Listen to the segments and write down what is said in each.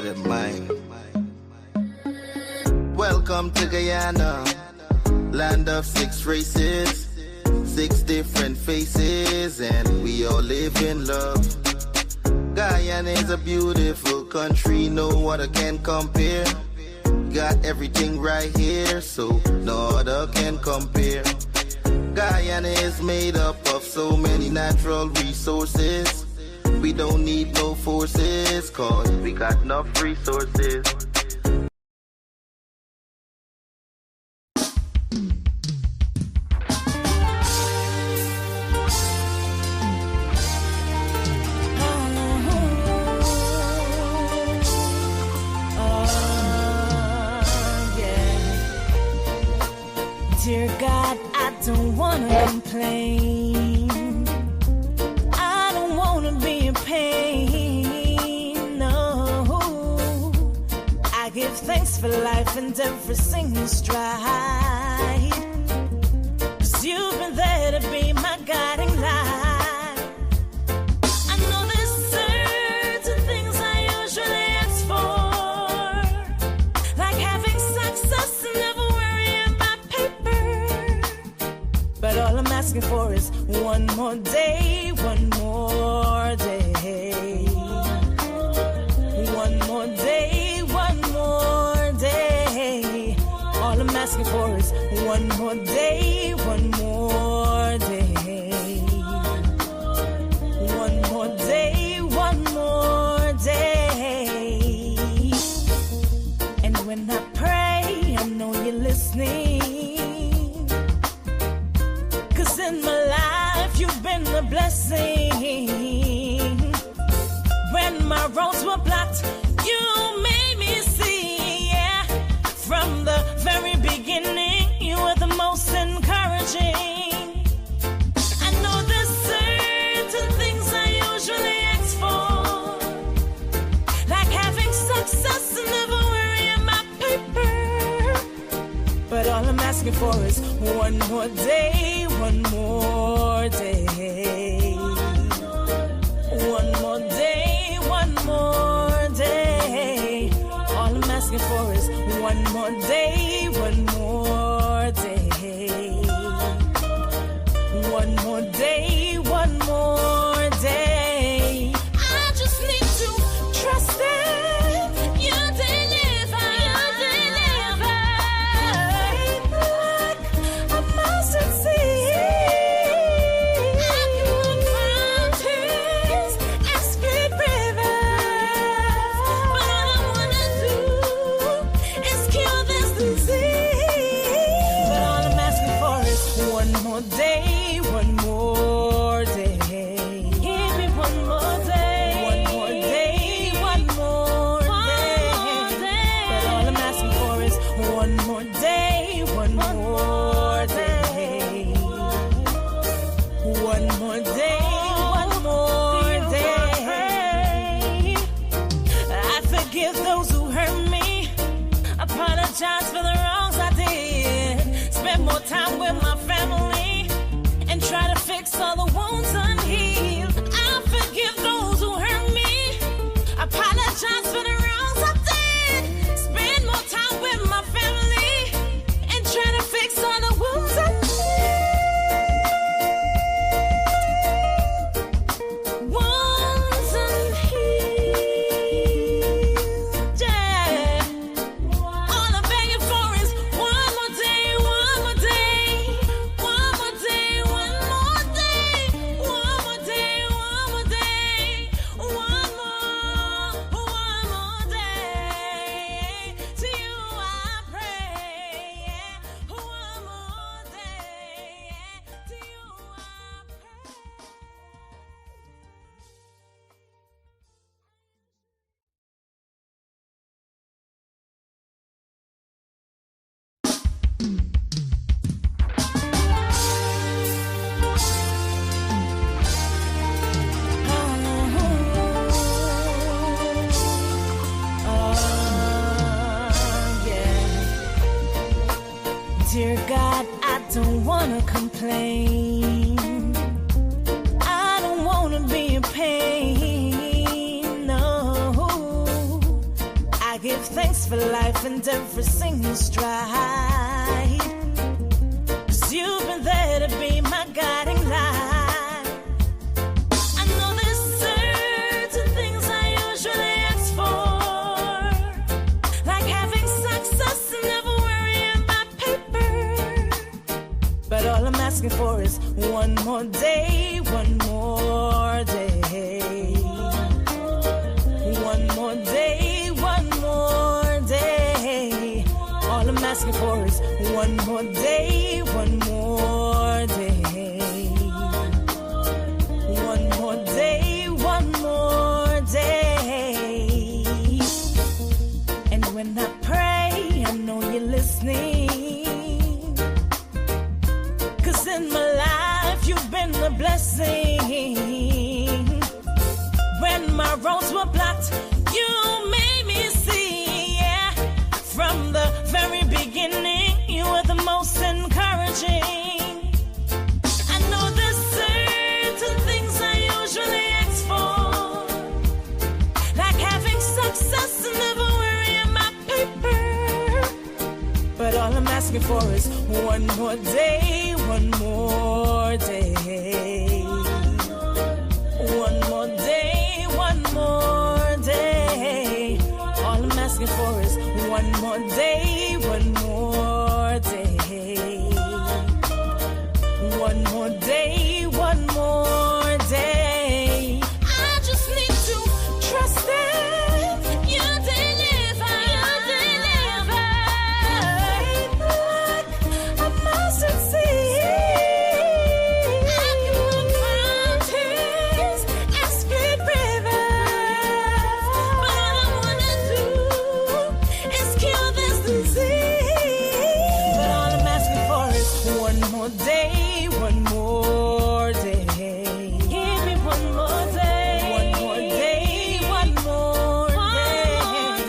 the mind. Welcome to Guyana, land of 6 races, 6 different faces, and we all live in love. Guyana is a beautiful country, no other can compare. Got everything right here, so no other can compare. Guyana is made up of so many natural resources. We don't need no forces, cause we got enough resources. Dear God, I don't wanna complain. I don't wanna be in pain, no. I give thanks for life and every single stride, 'cause you've been there to be my guiding light. I know there's certain things I usually ask for, like having success and never worry about paper. But all I'm asking for is one more day, one more day. One more day, one more day. All I'm asking for is one more day, one more day. One more day, one more day. And when I pray, I know you're listening, 'cause in my life you've been a blessing. When my roads were blocked, you made me see, yeah. From the very beginning, you were the most encouraging. I know there's certain things I usually ask for, like having success and never worry about paper. But all I'm asking for is one more day, one more day. One more day, one more day. All I'm asking for is one more day, one more day. One more day, one more day. I just need to trust that you deliver, you deliver. Like a mustard seed, I can walk mountains and split rivers, but all I wanna do is cure this disease. But all I'm asking for is one more day, one more day. Give me one more day, one more day, one more day. But all I'm asking for is one more day, one more day. One more day, one more day. I forgive those who hurt me, apologize for the wrongs I did, spend more time with my family, and try to fix all the wounds unhealed. I forgive those who hurt me, apologize for the wrongs I did, spend more time with my family, and try to fix all the wounds unhealed. Wounds unhealed, yeah. All I'm begging for is one more day, one more day. One more day, one more day. One more day, one more day. One more day. To you I pray. One more day. To you I pray. Dear God, I don't wanna complain. I don't wanna be in pain, no. give thanks for life and every single stride. 'Cause you've been there to be my guiding light. I know there's certain things I usually ask for, like having success and never worrying about paper. But all I'm asking for is one more day, one more day. One more day, one more day. All I'm asking for is one more day, one more day. One more day, one more day. And when I pray, I know you're listening. 'Cause in my life, you've been a blessing. When my roads were blocked, you made me see, yeah. From the very beginning, you were the most encouraging. I know there's certain things I usually ask for, like having success and never worrying about paper. But all I'm asking for is one more day, one more day. One more day, one more day. All I'm asking for is one more day, one more day. One more day, one more day. I just need to trust that you deliver, you deliver. I must succeed. I can walk mountains and split rivers, but all I wanna do is kill this disease. But all I'm asking for is one more day, one more day. Give me one more day, one more day, one more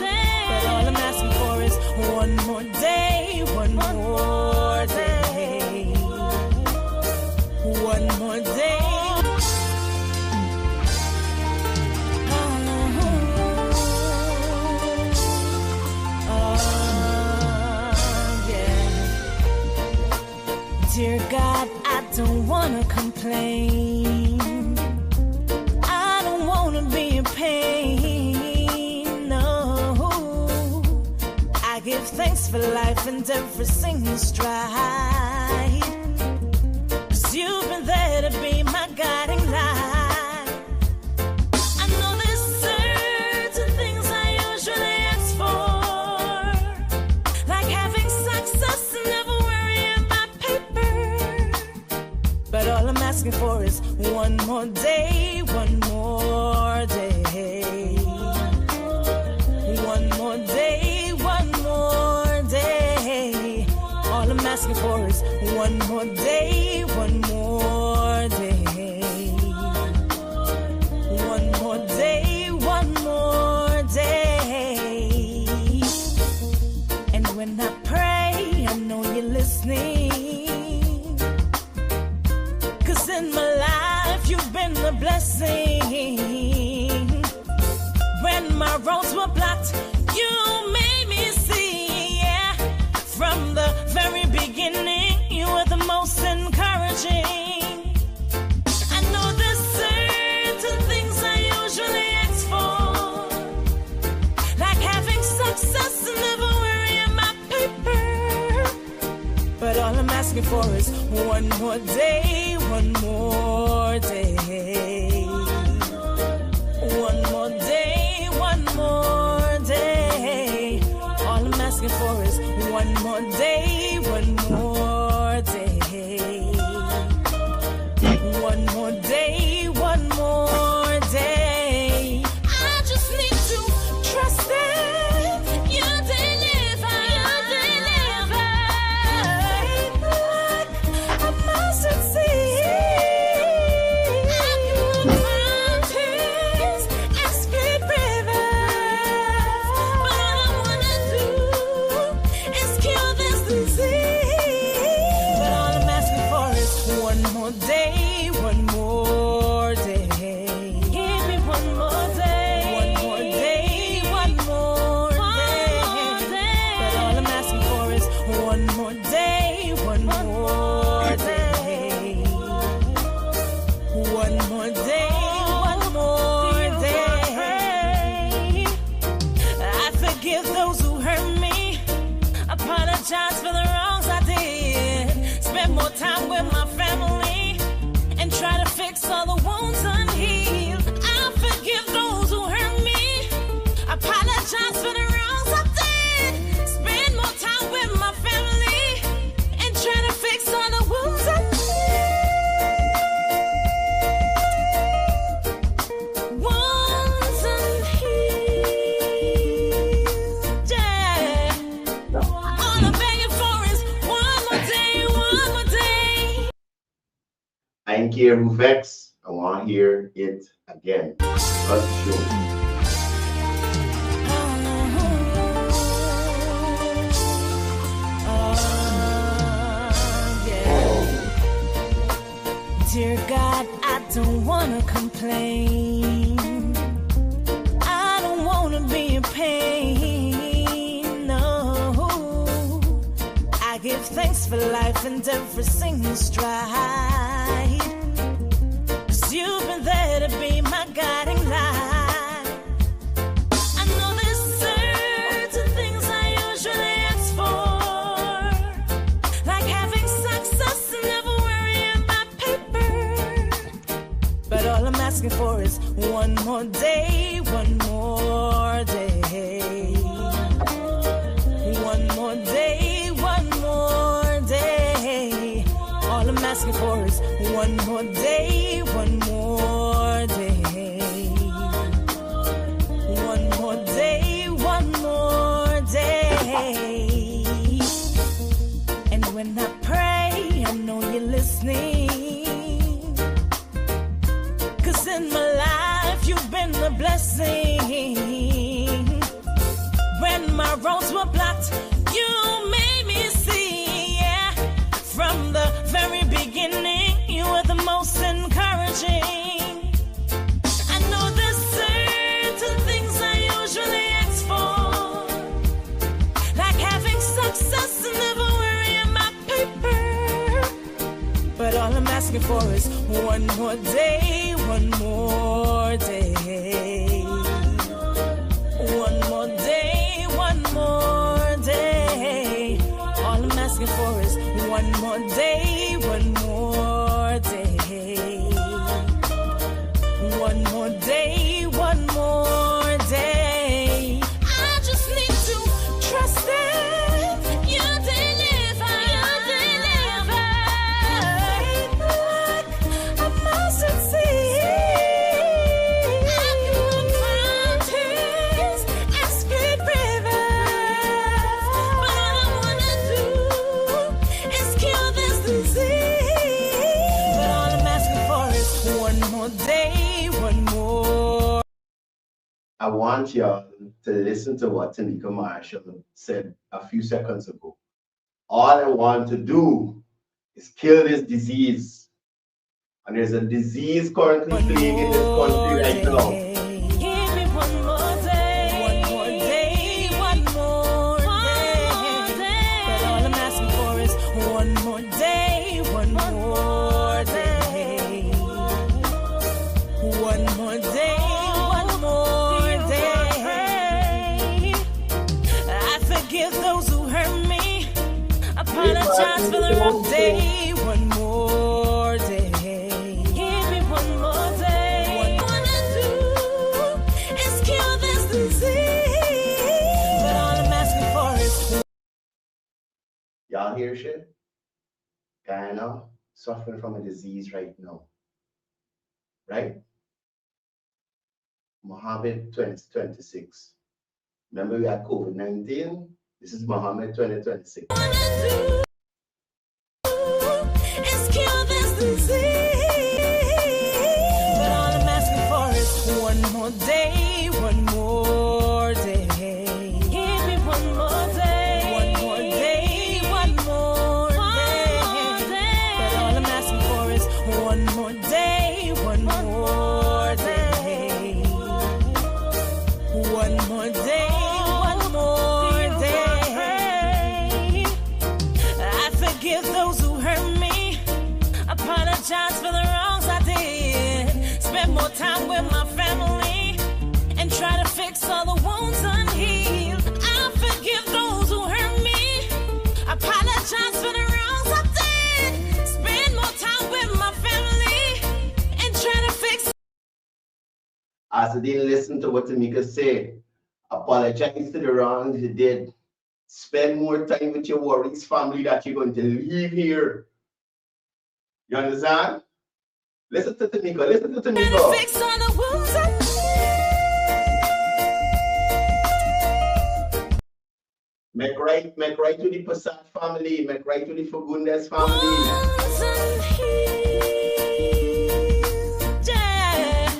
day. But all I'm asking for is one more day, one more day. One more day. Yeah. Dear God, I don't wanna complain. I don't wanna be in pain, no. I give thanks for life and every single stride. 'Cause you've been there to be my guiding light. I know there's certain things I usually ask for, like having success and never worrying about paper. But all I'm asking for is one more day, one more day. One more day, one more day. All I'm asking for is one more day, one more day. One more day, one more day. And when I pray, I know you're listening. 'Cause in my life, you've been a blessing. When my roads were blocked, you made me see, yeah. From the very beginning, you were the most encouraging. I know there's certain things I usually ask for, like having success and never worrying about paper. But all I'm asking for is one more day, one more day. One more day, one more day. All I'm asking for is one more day, one more day. One more day, one more day. I just need to trust that you deliver, you deliver. I must succeed. I can walk mountains and split rivers, but all I wanna do is kill this disease. apologize for the wrongs I did. Spend more time with my family and try to fix all the wounds unhealed. I forgive those who hurt me. Apologize for the wrongs I did. Spend more time with my family and try to fix all the wounds unhealed. I ain't care who vex. I want to hear it again. Courdel Jones. Dear God, I don't wanna complain. I don't wanna be in pain. No, I give thanks for life and every single stride. 'Cause you've been there to be my guiding light. I know there's certain things I usually ask for, like having success and never worrying about paper. But all I'm asking for is one more day, one more day. One more day, one more day. All I'm asking for is one more day, one more day. One more day, one more day. And when I pray, I know you're listening. 'Cause in my life, you've been a blessing. When my roads were blocked, you made me see, yeah. From the very beginning, you were the most encouraging. I know there's certain things I usually ask for, like having success and never worrying about paper. But all I'm asking for is one more day, one more day. One more day, one more day. All I'm asking for is one more day, one more day. One more day, one more day. I just need to trust it. You deliver, you deliver. Like a mustard seed. I can walk mountains and split rivers. But all I wanna do is kill this disease. But all I'm asking for is one more day, one more. I want y'all to listen to what Timeka Marshall said a few seconds ago. All I want to do is kill this disease. And there's a disease currently plaguing this country right now. Give me one more day, one more day, one more day. But all I'm asking for is one more day, one more day. One more day, one more day. I forgive those who hurt me. Apologize for the wrong day. One more day. Give me one more day. What I wanna do is kill this disease. But all I'm asking for is. Y'all hear shit? Guyana suffering from a disease right now. Right? Mohammed 2026. Remember we had COVID-19? This is Mohammed 2026. What I wanna do is kill this disease. But all I'm asking for is one more day, one more day. Give me one more day, one more day, one more day. But all I'm asking for is one more day, one more day. One more day, one more day. As I didn't listen to what Timeka said, apologize to the wrongs you did. Spend more time with your worries family that you're going to leave here. You understand? Listen to Timeka. Listen to Timeka. Fix all the wounds I Make right to the Passat family. Make right to the Fagundes family. once unhealed, yeah.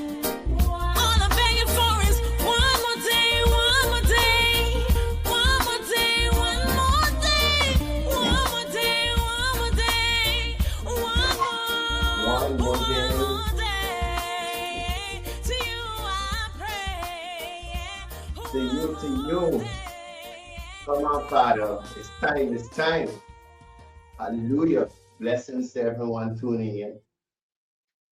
All I'm begging for is one more day, one more day, one more day, one more day, one more day, one more day, One more day. To you I pray. To you. Come on, Father. It's time. Hallelujah. Blessings to everyone tuning in.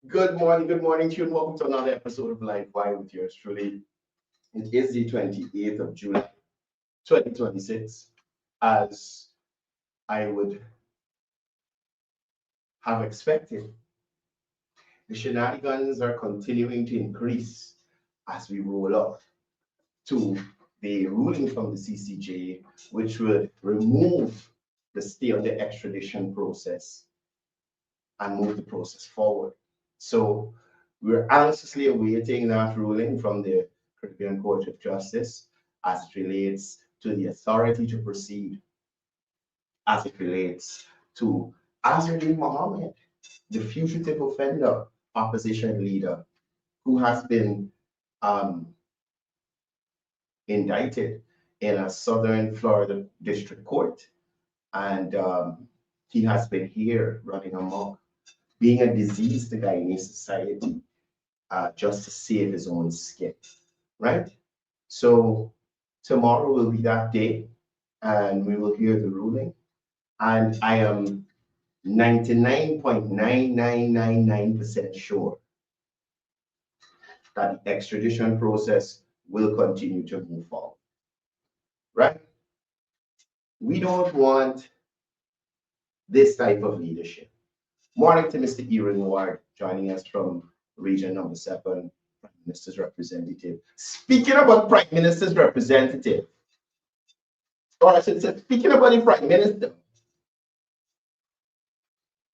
Good morning, to you. Welcome to another episode of Livewire with yours truly. It is the 28th of July, 2026. As I would have expected, the shenanigans are continuing to increase as we roll up to the ruling from the CCJ, which would remove the stay of the extradition process and move the process forward. So we're anxiously awaiting that ruling from the Caribbean Court of Justice as it relates to the authority to proceed, as it relates to Azrieli Mohammed, the fugitive offender opposition leader who has been indicted in a Southern Florida district court. And he has been here running amok, being a disease to Guyanese society, just to save his own skin, right? So tomorrow will be that day, and we will hear the ruling. And I am 99.9999% sure that the extradition process will continue to move forward, right? We don't want this type of leadership. Morning to Mr. Erin Ward, joining us from Region Number 7, Prime Minister's representative. Speaking about Prime Minister's representative, or I should say, speaking about the Prime Minister,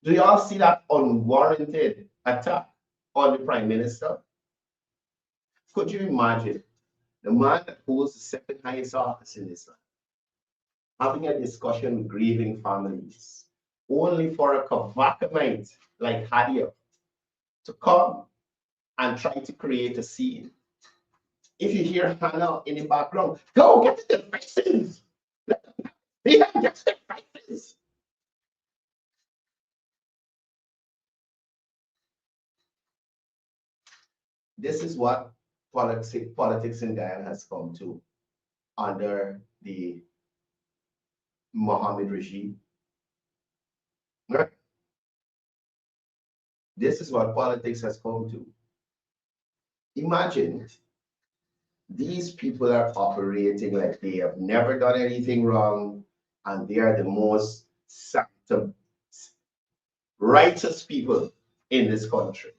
do y'all see that unwarranted attack on the Prime Minister? Could you imagine the man that holds the second highest office in this land having a discussion with grieving families, only for a Kavakamite like Hadia to come and try to create a scene? If you hear Hannah in the background, go get the devices. Get the devices. This is what politics in Guyana has come to under the Mohammed regime. Right? This is what politics has come to. Imagine these people are operating like they have never done anything wrong, and they are the most righteous people in this country,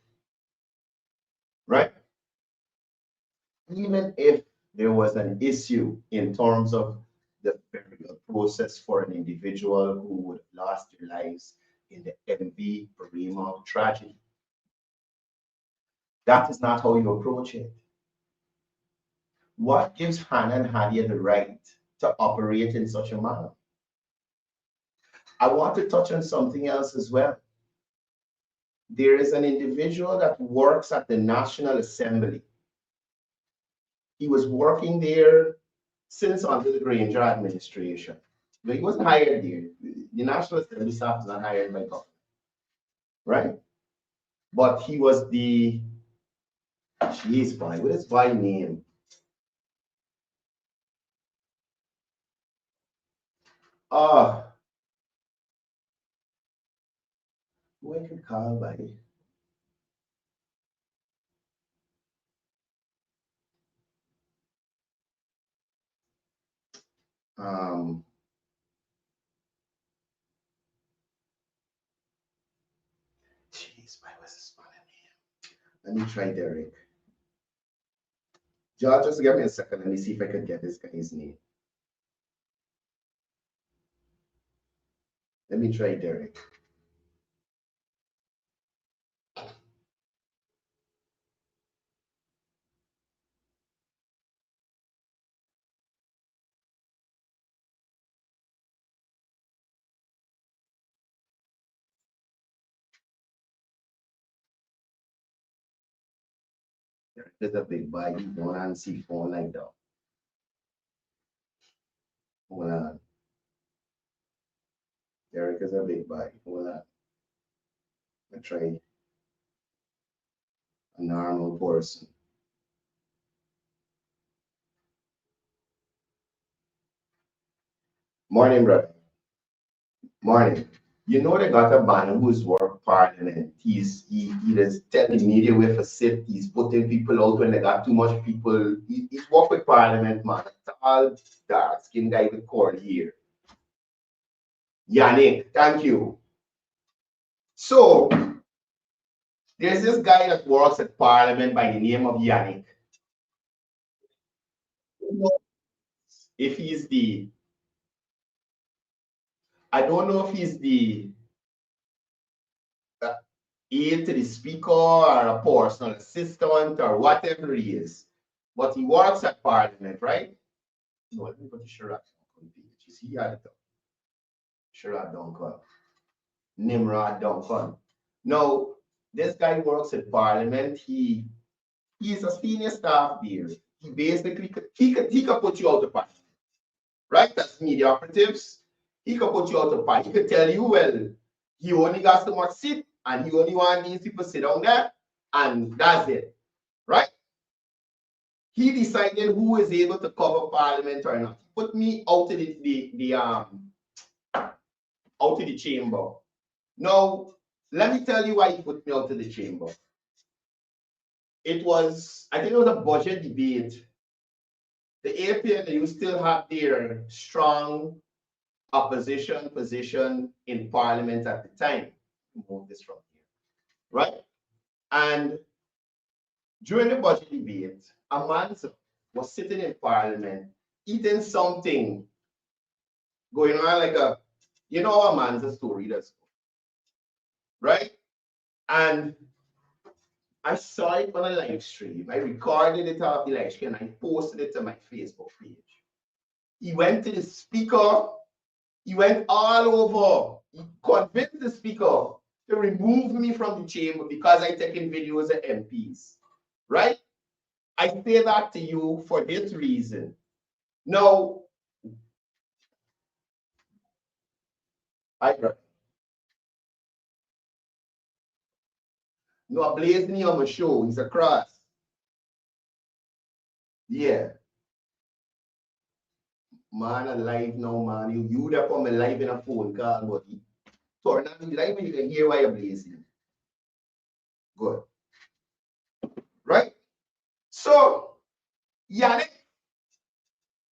right? Even if there was an issue in terms of the burial process for an individual who would have lost their lives in the MV Burima tragedy, that is not how you approach it. What gives Hannah and Hadia the right to operate in such a manner? I want to touch on something else as well. There is an individual that works at the National Assembly. He was working there since under the Granger administration. But he wasn't hired there. The National Assembly staff is not hired by government, right? But he was the, jeez, boy, what is my name? Who I could call by? Jeez, why was this man name? Let me try Derek. just give me a second. Let me see if I can get this guy's name. Let me try Derek. Derek is a big boy. He don't answer phone like that. Hold on. Derek is a big boy. Hold on. I try a normal person. Morning, brother. Morning. You know they got a man who's work parliament. He is telling the media where to sit. He's putting people out when they got too much people. He's work with parliament, man. Tall, dark skin guy with curly hair. Yannick, thank you. So there's this guy that works at parliament by the name of Yannick. If he's the, I don't know if he's the aide to the speaker or a personal assistant or whatever he is, but he works at parliament, right? No, let me go to Sherrod. You see, he had it up. Sherrod Duncan. Nimrod Duncan. Now, this guy works at parliament. He's a senior staff there. He basically he could put you out of parliament, right? As media operatives, he could put you out of parliament. He could tell you, well, he only got so much seat, and he only want these people sit down there, and that's it, right? He decided who is able to cover parliament or not. He put me out of the chamber. Now, let me tell you why he put me out of the chamber. It was, I think it was a budget debate. The APNU still have their strong opposition position in parliament at the time. Move this from here, right? And during the budget debate, a man was sitting in parliament eating something, going on like a, you know, a man's story, that's right? And I saw it on a live stream. I recorded it off the live stream and I posted it to my Facebook page. He went to the speaker. He went all over. He convinced the speaker to remove me from the chamber because I taken videos of MPs, right? I say that to you for this reason. Now, no, a blazing on my show. He's a cross. Yeah. Man, alive now, man. You there for me live in a phone call, but turn on the live and you can hear why you're blazing. Good. Right? So, Yannick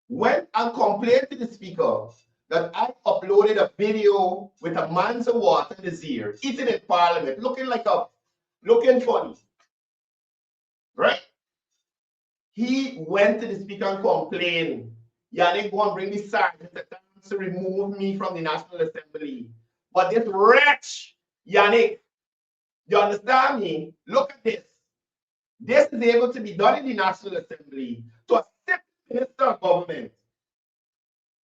went and complained to the speaker that I uploaded a video with a man's of water in his ear, eating in parliament, looking funny. Right? He went to the speaker and complained. Yannick go and bring the sergeant to remove me from the National Assembly. But this wretch, Yannick, you understand me? Look at this. This is able to be done in the National Assembly to a sitting minister of government.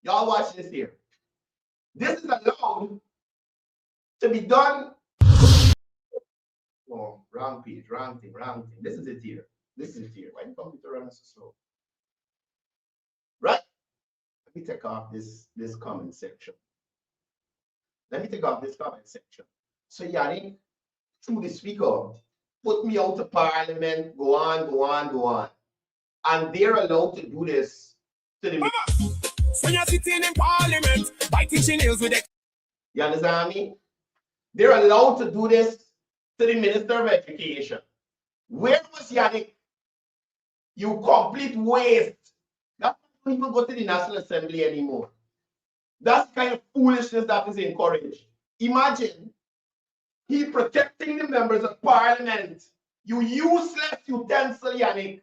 Y'all watch this here. This is allowed to be done. Oh, wrong page, wrong thing. This is it here. Why the computer running so slow? Right? Let me take off this comment section. So Yannick, through the speaker, put me out of parliament, go on. And they're allowed to do this to the So you're sitting in parliament, biting your nails with it. You understand me? They're allowed to do this to the Minister of Education. Where was Yannick? You complete waste. That's why people go to the National Assembly anymore. That's the kind of foolishness that is encouraged. Imagine he protecting the members of parliament. You useless utensil, Yannick.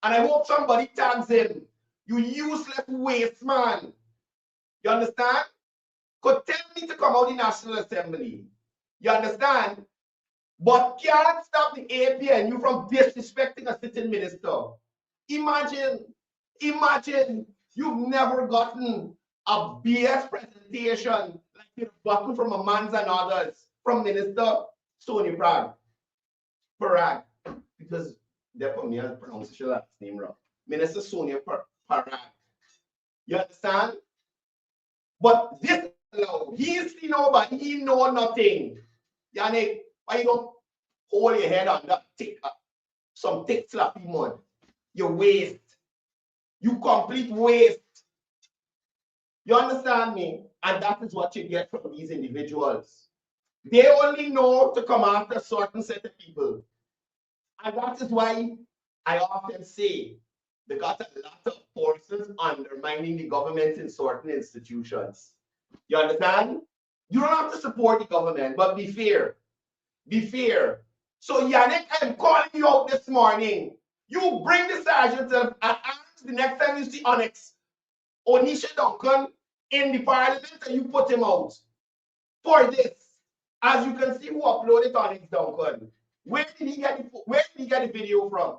And I hope somebody tags him. You useless waste man. You understand? Could tell me to come out in National Assembly. You understand? But can't stop the APNU from disrespecting a sitting minister. Imagine you've never gotten a BS presentation like you've gotten from a man's and others from Minister Sony Parag. Because therefore me I pronounce your last name wrong. Minister Sonia Parag. You understand? But this he's seen over, he know nothing. Yannick, why you don't hold your head on that some thick slappy mud? You waste. You complete waste. You understand me? And that is what you get from these individuals. They only know to come after a certain set of people. And that is why I often say they got a lot of forces undermining the government in certain institutions. You understand? You don't have to support the government, but be fair. Be fair. So Yannick, I'm calling you out this morning. You bring the sergeant at arms the next time you see Onyx Onisha Duncan in the parliament and you put him out for this. As you can see who uploaded Onyx Duncan. Where did he get the video from?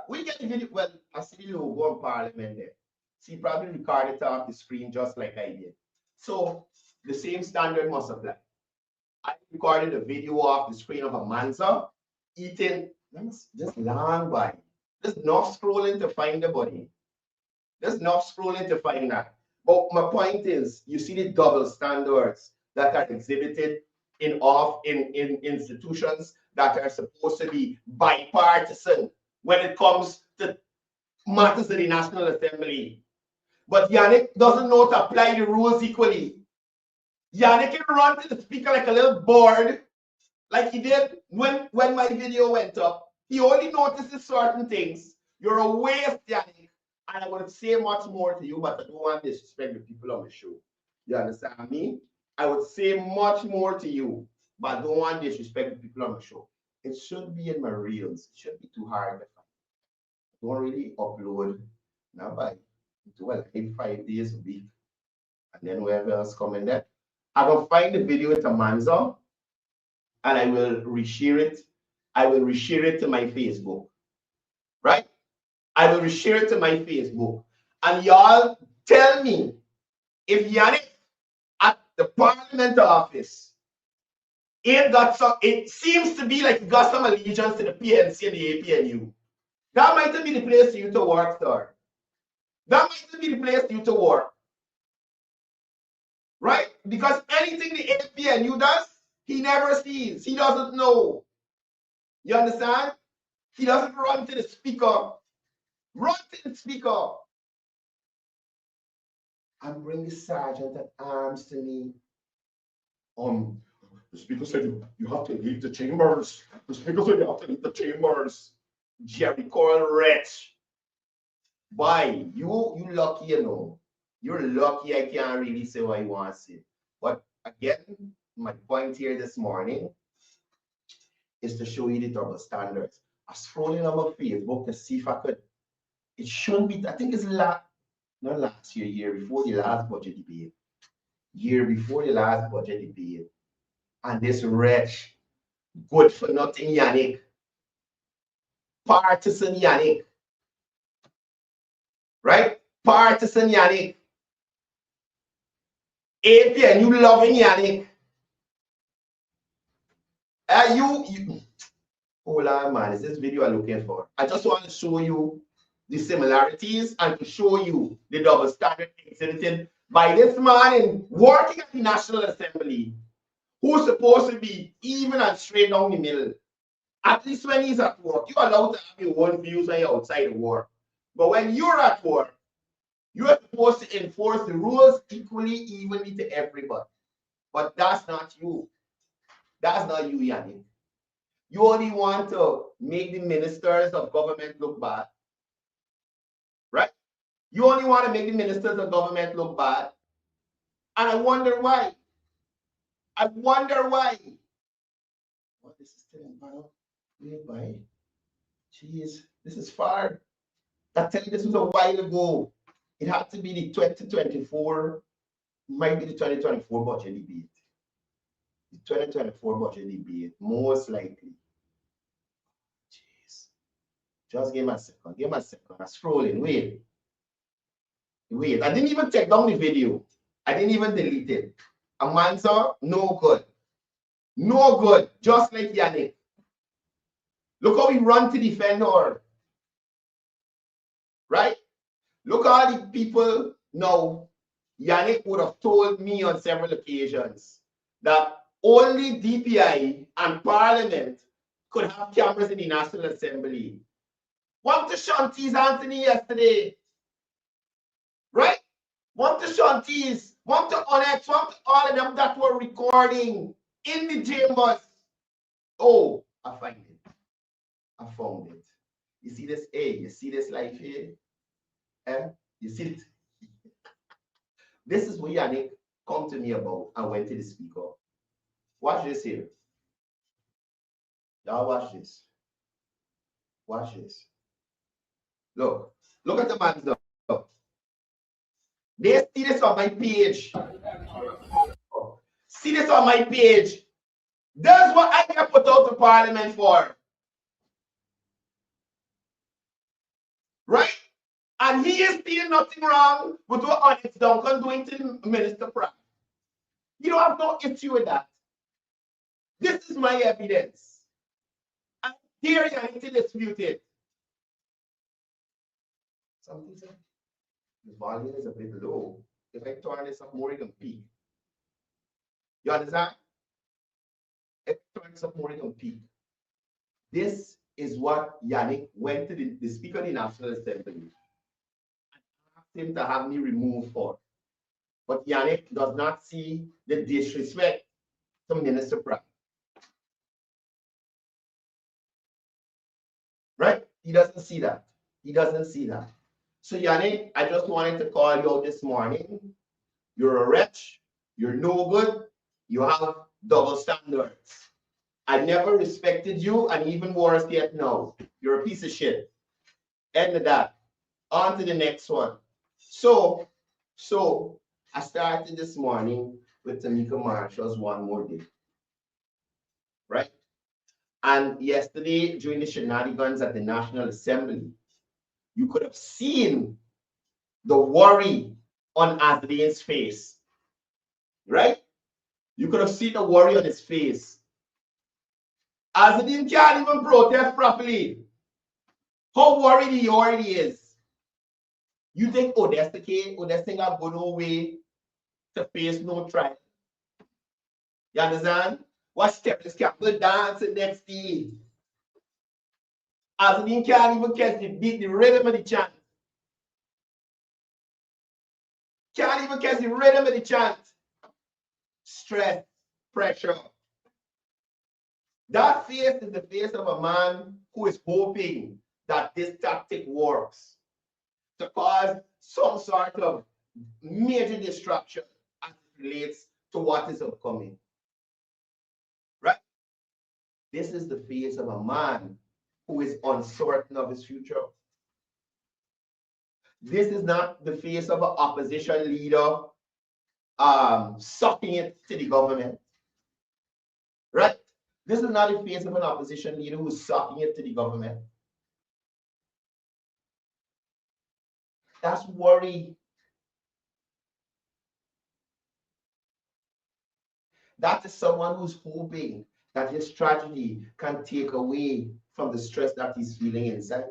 We get the video. Well, I see the logo on Parliament there. See, probably recorded it off the screen just like I did. So the same standard must apply. I recorded a video off the screen of a Manza eating just long by. There's enough scrolling to find the body. There's enough scrolling to find that. But my point is, you see the double standards that are exhibited in institutions that are supposed to be bipartisan when it comes to matters of the National Assembly. But Yannick doesn't know to apply the rules equally. Yannick can run to the speaker like a little board, like he did when my video went up. He only notices certain things. You're a waste, Yannick. And I would say much more to you, but I don't want to disrespect the people on the show. You understand me? I would say much more to you, but I don't want to disrespect the people on the show. It should be in my reels. It should be too hard to find. I don't really upload now by 5 days a week. And then whoever else comment there. I will find the video at Manza and I will reshare it. I will reshare it to my Facebook. Right? I will reshare it to my Facebook. And y'all tell me if Yannick at the Parliament office it seems to be like he got some allegiance to the PNC and the APNU. That might be the place for you to work, sir. That might be the place for you to work. Right? Because anything the APNU does, he never sees. He doesn't know. You understand? He doesn't run to the speaker. Run to the speaker. And bring the sergeant at arms to me. The speaker said you have to leave the chambers. The speaker said you have to leave the chambers. Jerry Coral wretch. Why? You lucky, you know. You're lucky I can't really say what you want to say. But again, my point here this morning is to show you the double standards. I was scrolling on my Facebook to see if I could. It shouldn't be, I think it's not last year, year before the last budget debate. Year before the last budget debate. And this wretch, good for nothing Yannick, partisan Yannick, right? Partisan Yannick. APN, you loving Yannick. Hold on, man. Is this video I'm looking for? I just want to show you the similarities and to show you the double standard exhibited by this man in working at the National Assembly, who's supposed to be even and straight down the middle. At least when he's at work, you're allowed to have your own views when you're outside of work. But when you're at work, you're supposed to enforce the rules evenly to everybody. But that's not you. That's not you, Yannick. You only want to make the ministers of government look bad. Right? You only want to make the ministers of government look bad. And I wonder why. I wonder why. What is this thing about? Made by Jeez, this is far. I tell you, this was a while ago. It had to be the 2024, might be the 2024 budget debate. The 2024 budget debate, most likely. Jeez. Just give me a second. Give me a second. I'm scrolling. Wait. Wait. I didn't even take down the video. I didn't even delete it. A man saw, no good. No good. Just like Yannick. Look how he run to defend her. Right? Look at all the people now. Yannick would have told me on several occasions that only DPI and Parliament could have cameras in the National Assembly. One to Shanti's Anthony yesterday. Right? One to Shanti's, one to Onyx, one to all of them that were recording in the chambers. Oh, I find it. I found it. You see this? Hey, you see this life here? You see it? This is what Yannick come to me about and went to the speaker. Watch this here. Y'all watch this. Watch this. Look at the man's dog. They see this on my page. See this on my page. That's what I get put out to Parliament for. Right? And he is seeing nothing wrong with what Onyx Duncan doing to Minister Pratt. You don't have no issue with that. This is my evidence. I dare you to dispute it. Something said, the volume is a bit low. If I turn this up more, it can peak. You understand? If I turn this up more, it can peak. This is what Yannick went to the Speaker of the National Assembly and asked him to have me removed for. But Yannick does not see the disrespect to Minister Pratt. Right? He doesn't see that. He doesn't see that. So Yannick, I just wanted to call you out this morning. You're a wretch. You're no good. You have double standards. I never respected you, and even worse yet now. You're a piece of shit. End of that. On to the next one. So I started this morning with Timeka Marshall's One More Day. Right? And yesterday, during the shenanigans at the National Assembly, you could have seen the worry on Azadine's face. Right? You could have seen the worry on his face. Azadine can't even protest properly. How worried he already is. You think, oh, that's the case? Oh, that's thing I'll go no way to face no trial. You understand? What step is Capital dancing next to you? Azadine can't even catch the rhythm of the chant. Can't even catch the rhythm of the chant. Stress, pressure. That face is the face of a man who is hoping that this tactic works to cause some sort of major destruction as it relates to what is upcoming. Right? This is the face of a man who is uncertain of his future. This is not the face of an opposition leader sucking it to the government. Right? This is not the face of an opposition leader who's sucking it to the government. That's worry. That is someone who's hoping that his tragedy can take away from the stress that he's feeling inside.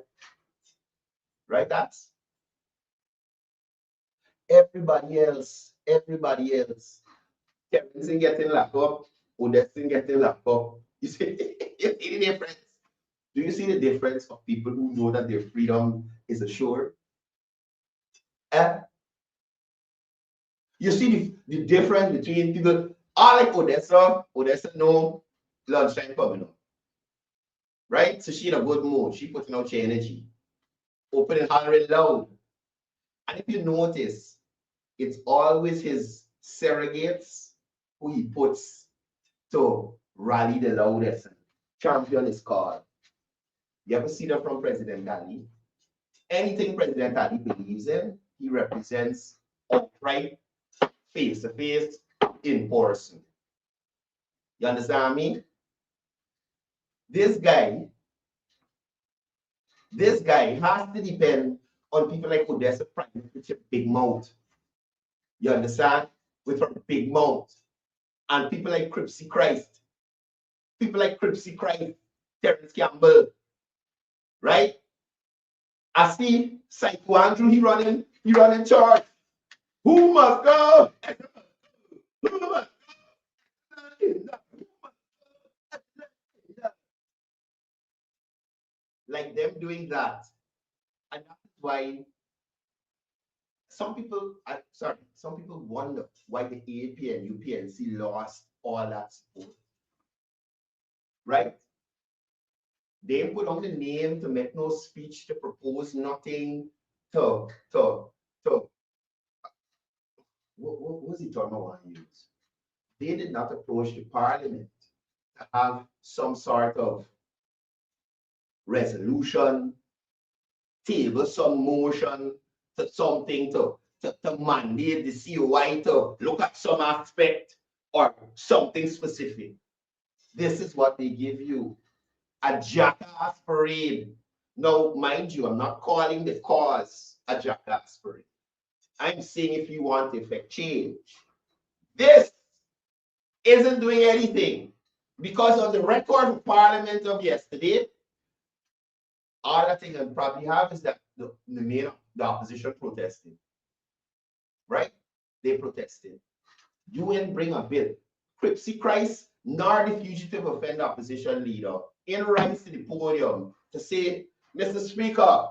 Right? That's everybody else. Kevin's getting locked up. Odessin getting locked up. You see the difference? Do you see the difference of people who know that their freedom is assured? You see the difference between people. I like Odessa no lunchtime coming up. Right? So she in a good mood. She putting out her energy. Open and hollering loud. And if you notice, it's always his surrogates who he puts to rally the loudest and champion his cause. You ever see that from President Ali? Anything President Ali believes in, he represents outright, face to face, in person. You understand me? This guy has to depend on people like Odessa Prime with your big mouth. You understand? With her big mouth. And people like Cripsy Christ. People like Cripsy Christ, Terence Campbell. Right? I see Psycho Andrew, he running church. Who must go? Who must go? Like them doing that. And that's why some people wonder why the AP and UPNC lost all that support. Right? They put on the name to make no speech, to propose nothing, what was the term I want to use? They did not approach the parliament to have some sort of resolution, table some motion to something to mandate the COI to look at some aspect or something specific. This is what they give you. A jackass parade. Now, mind you, I'm not calling the cause a jackass parade. I'm saying if you want to effect change, this isn't doing anything because of the record of Parliament of yesterday. All that thing can probably have is that the opposition protesting, right? They protested. You ain't bring a bill. Cripsy Christ, nor the fugitive offender opposition leader, in rise to the podium to say, Mr. Speaker,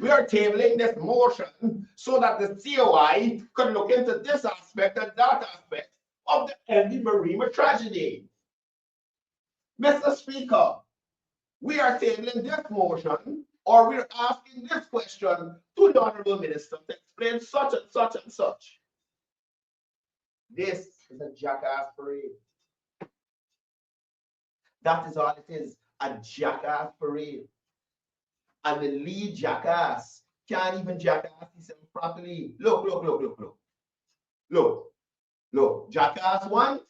we are tabling this motion so that the COI could look into this aspect and that aspect of the Andy Marima tragedy. Mr. Speaker, we are tabling this motion, or we're asking this question to the Honorable Minister to explain such and such and such. This is a jackass parade. That is all it is, a jackass parade. And the lead jackass can't even jackass himself properly. Look. Jackass one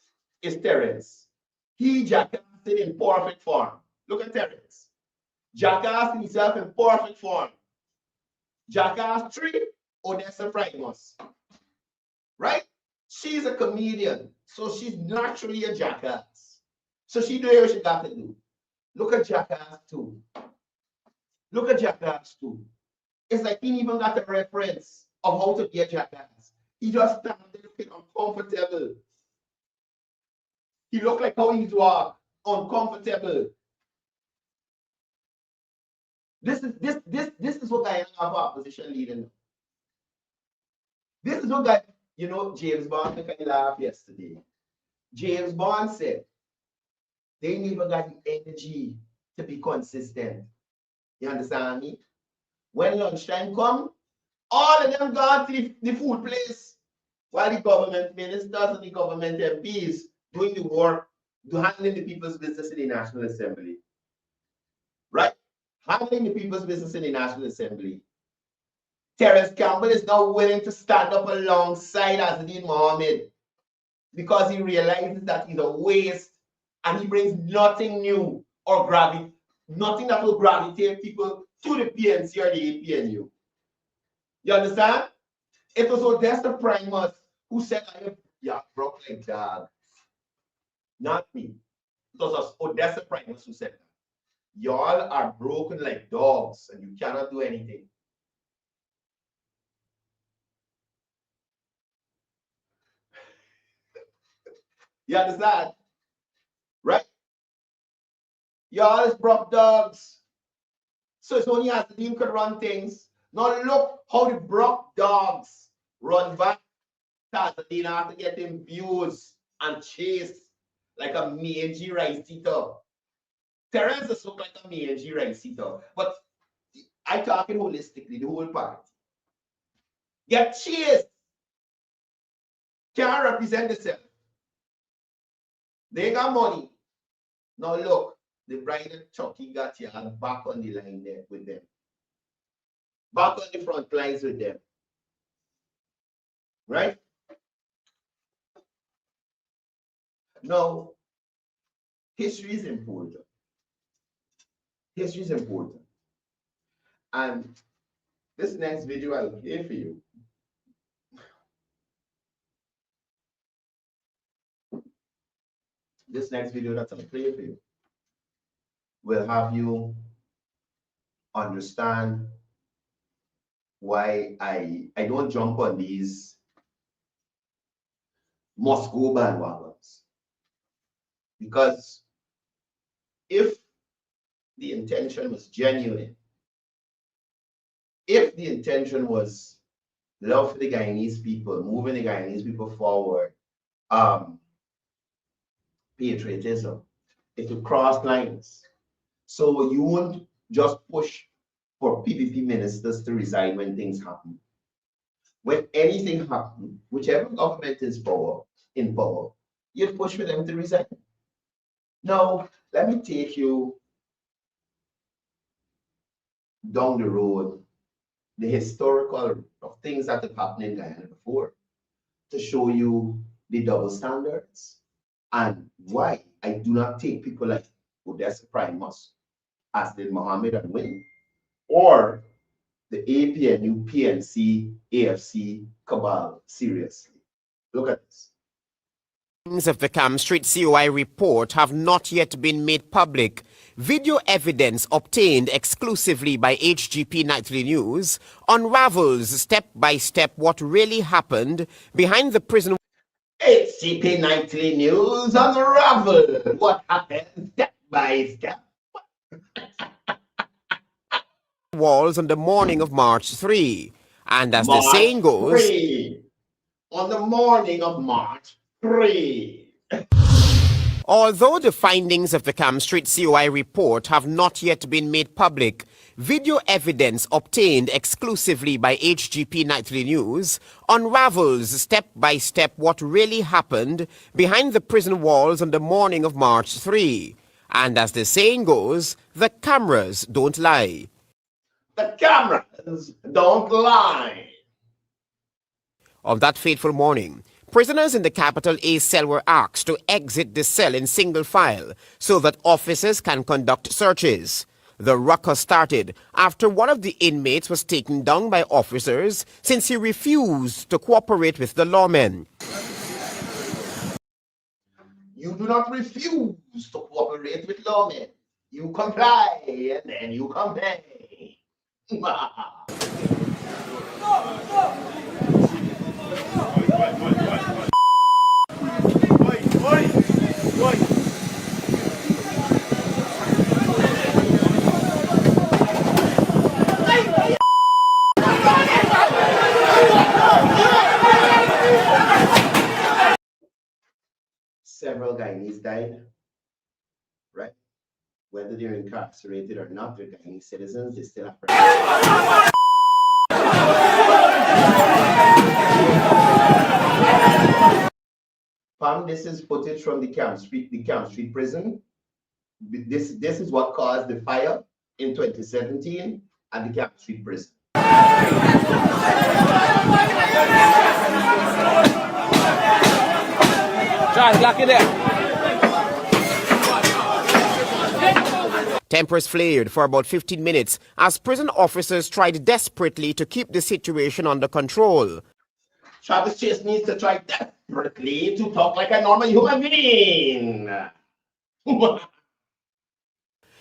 is Terence. He jackassed it in perfect form. Look at Terence. Jackass himself in perfect form. Jackass 3, Odessa Primus. Right? She's a comedian, so she's naturally a jackass. So she doing what she got to do. Look at Jackass 2. Look at Jackass 2. It's like he even got a reference of how to be a jackass. He just standing looking uncomfortable. He looked like how he's walk, uncomfortable. This is what I am of opposition leader now. This is what guy, James Bond made me laugh yesterday. James Bond said they never got the energy to be consistent. You understand me? When lunchtime come, all of them gone to the food place while the government ministers and the government MPs doing the work, handling the people's business in the National Assembly. Right? Handling the people's business in the National Assembly. Terence Campbell is now willing to stand up alongside Azadine Mohammed because he realizes that he's a waste and he brings nothing new or nothing that will gravitate people to the PNC or the APNU. You understand? It was Odessa Primus who said, broke like dog. Not me. It was Odessa Primus who said that. Y'all are broken like dogs and you cannot do anything. You understand? Right? Y'all is broke dogs. So it's only as the team could run things. Now look how the broke dogs run back to the after getting views and chased like a mangy rice eater. Terence just look like a mangy rice eater. But I talking holistically, the whole party. Get chased. Can't represent themselves. They got money. Now look, the bride and Chucky got you back on the line there with them. Back on the front lines with them. Right? Now, history is important. History is important. And this next video I'll play for you. This next video that I'll play for you will have you understand why I don't jump on these Moscow bandwagons. Because if the intention was genuine, if the intention was love for the Guyanese people, moving the Guyanese people forward, patriotism, it would cross lines. So you won't just push for PPP ministers to resign when things happen. When anything happens, whichever government is in power, you'd push for them to resign. Now, let me take you down the road, the historical of things that have happened in Guyana before, to show you the double standards and why I do not take people like Odessa Primus, as did Mohammed and Wayne, or the APNU, PNC, AFC cabal seriously. Look at this. Of the Cam Street COI report have not yet been made public. Video evidence obtained exclusively by HGP Nightly News unravels step by step what really happened behind the prison. HGP Nightly News unravel what happened step by step. Walls on the morning of March 3. And as the saying goes, 3. On the morning of March 3. Although the findings of the Cam Street COI report have not yet been made public, video evidence obtained exclusively by HGP Nightly News unravels step by step what really happened behind the prison walls on the morning of March 3. And as the saying goes, the cameras don't lie. The cameras don't lie. On that fateful morning, prisoners in the Capital A cell were asked to exit the cell in single file so that officers can conduct searches. The ruckus started after one of the inmates was taken down by officers since he refused to cooperate with the lawmen. You do not refuse to cooperate with lawmen. You comply and then you comply. Several Guyanese died, right? Whether they're incarcerated or not, they're Guyanese citizens, they still have this is footage from the Camp Street prison. This is what caused the fire in 2017 at the Camp Street prison. Charles, lock it there. Tempers flared for about 15 minutes as prison officers tried desperately to keep the situation under control. Travis Chase needs to try desperately to talk like a normal human being.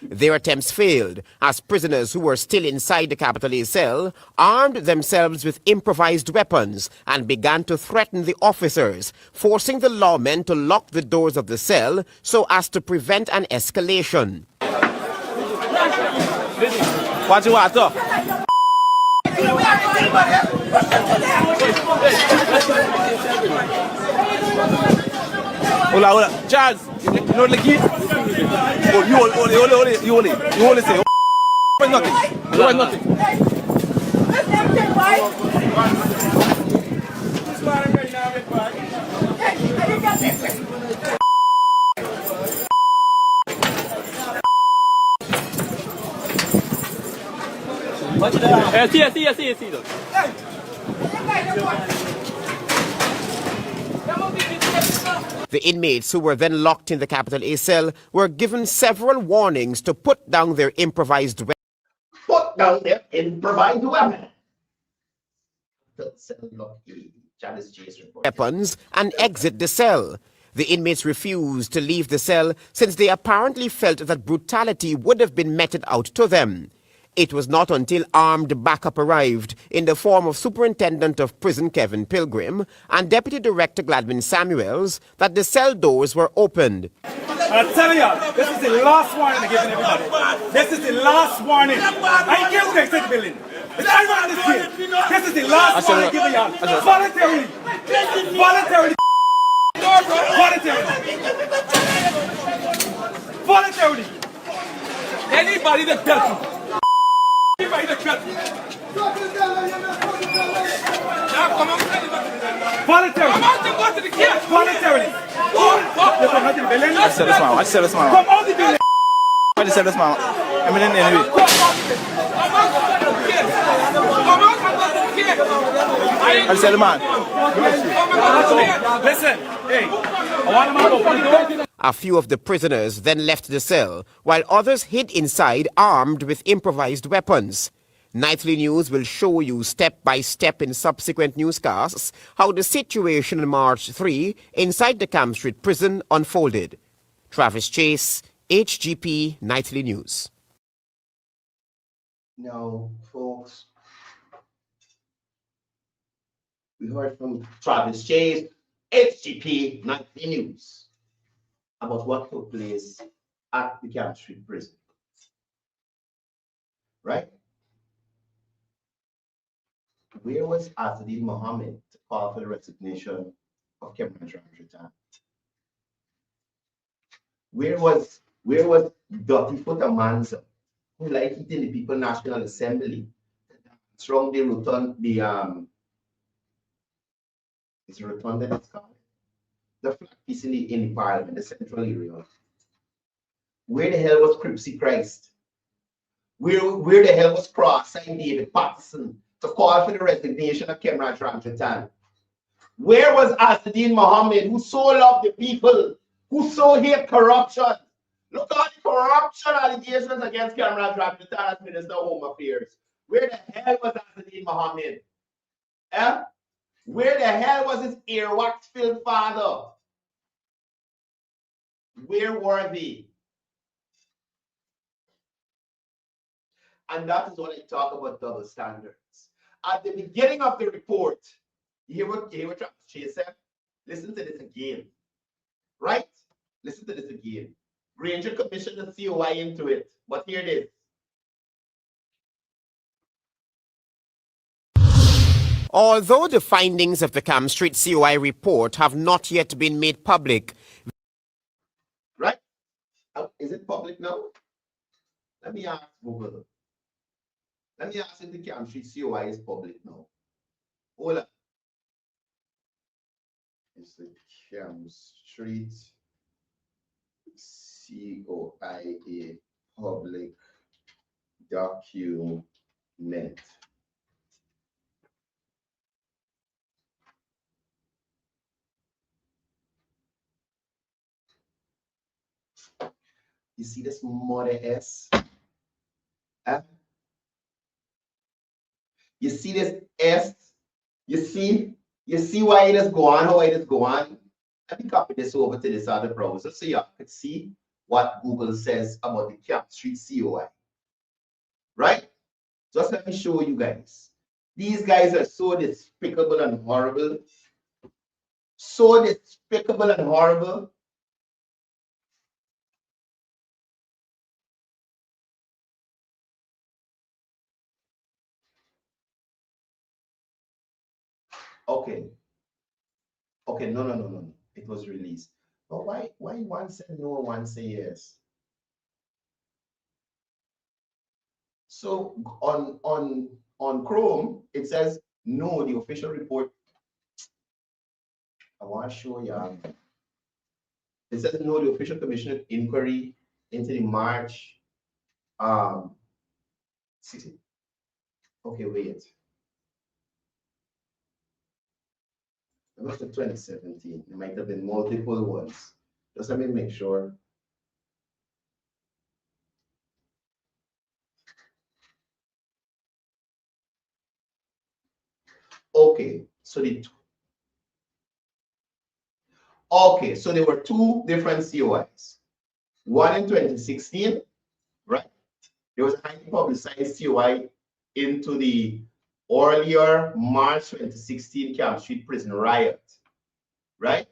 Their attempts failed as prisoners who were still inside the Capital A cell armed themselves with improvised weapons and began to threaten the officers, forcing the lawmen to lock the doors of the cell so as to prevent an escalation. Watch your ass up. Hola, hola. Charles, you know the key? Oh, you only say, oh, nothing. You want nothing. See. The inmates who were then locked in the Capital A cell were given several warnings to put down their improvised weapons. Put down their improvised weapon. Weapons and exit the cell. The inmates refused to leave the cell since they apparently felt that brutality would have been meted out to them. It was not until armed backup arrived in the form of Superintendent of Prison Kevin Pilgrim and Deputy Director Gladwin Samuels that the cell doors were opened. I tell you, this is the last warning I'm giving everybody. This is the last warning. I ain't care who they take the building. It's everyone in this game. This is the last warning I'm giving y'all. Voluntarily. Voluntarily. Voluntarily. Anybody that tells you. Anybody that tells you. Voluntarily. Come out and go to the camp. Voluntarily. I said this man. Come on the building. I just said this man. I'm in the anyway. I said the man. Listen, hey, I want to open the door. A few of the prisoners then left the cell, while others hid inside armed with improvised weapons. Nightly News will show you step by step in subsequent newscasts how the situation on March 3 inside the Camp Street prison unfolded. Travis Chase, HGP Nightly News. Now, folks, we heard from Travis Chase, HGP Nightly News, about what took place at the Camp Street prison. Right? Where was Azzedine Mohammed to call for the resignation of Cameron Ramjitan? Where was Dottie Footer-Manson, who like it in the People National Assembly, strongly returned the it's returned that it's called the flag piece in the parliament, the central area. Where the hell was Cripsy Christ? Where the hell was Cross-Eyed David Patterson to call for the resignation of Cameron Ramjitan? Where was Azzedine Mohammed, who so loved the people, who so hate corruption? Look at the corruption allegations against Cameron Ramjitan as Minister of Home Affairs. Where the hell was Azzedine Mohammed? Eh? Where the hell was his earwax-filled father? Where were they? And that is what I talk about double standards. At the beginning of the report, you hear what Travis Chase said? Listen to this again. Right? Listen to this again. Granger commissioned the COI into it. But here it is. Although the findings of the Camp Street COI report have not yet been made public. Right? Is it public now? Let me ask Google. Let me ask if the Camp Street COI is public now. Hold on. Is the Camp Street COI a public document? You see this mother S? You see this S? You see why it is going, how it is going? Let me copy this over to this other browser so you can see what Google says about the Camp Street COI. Right? Just let me show you guys. These guys are so despicable and horrible. So despicable and horrible. Okay. No. It was released. But why one say no, one say yes? So on Chrome, it says no, the official report. I want to show you. It says no, the official commission inquiry into the March 16. Okay, wait. It was 2017. It might have been multiple ones. Just let me make sure. Okay, so there were two different COIs. One in 2016, right? There was a highly publicized COI into the earlier March 2016 Camp Street prison riot, right?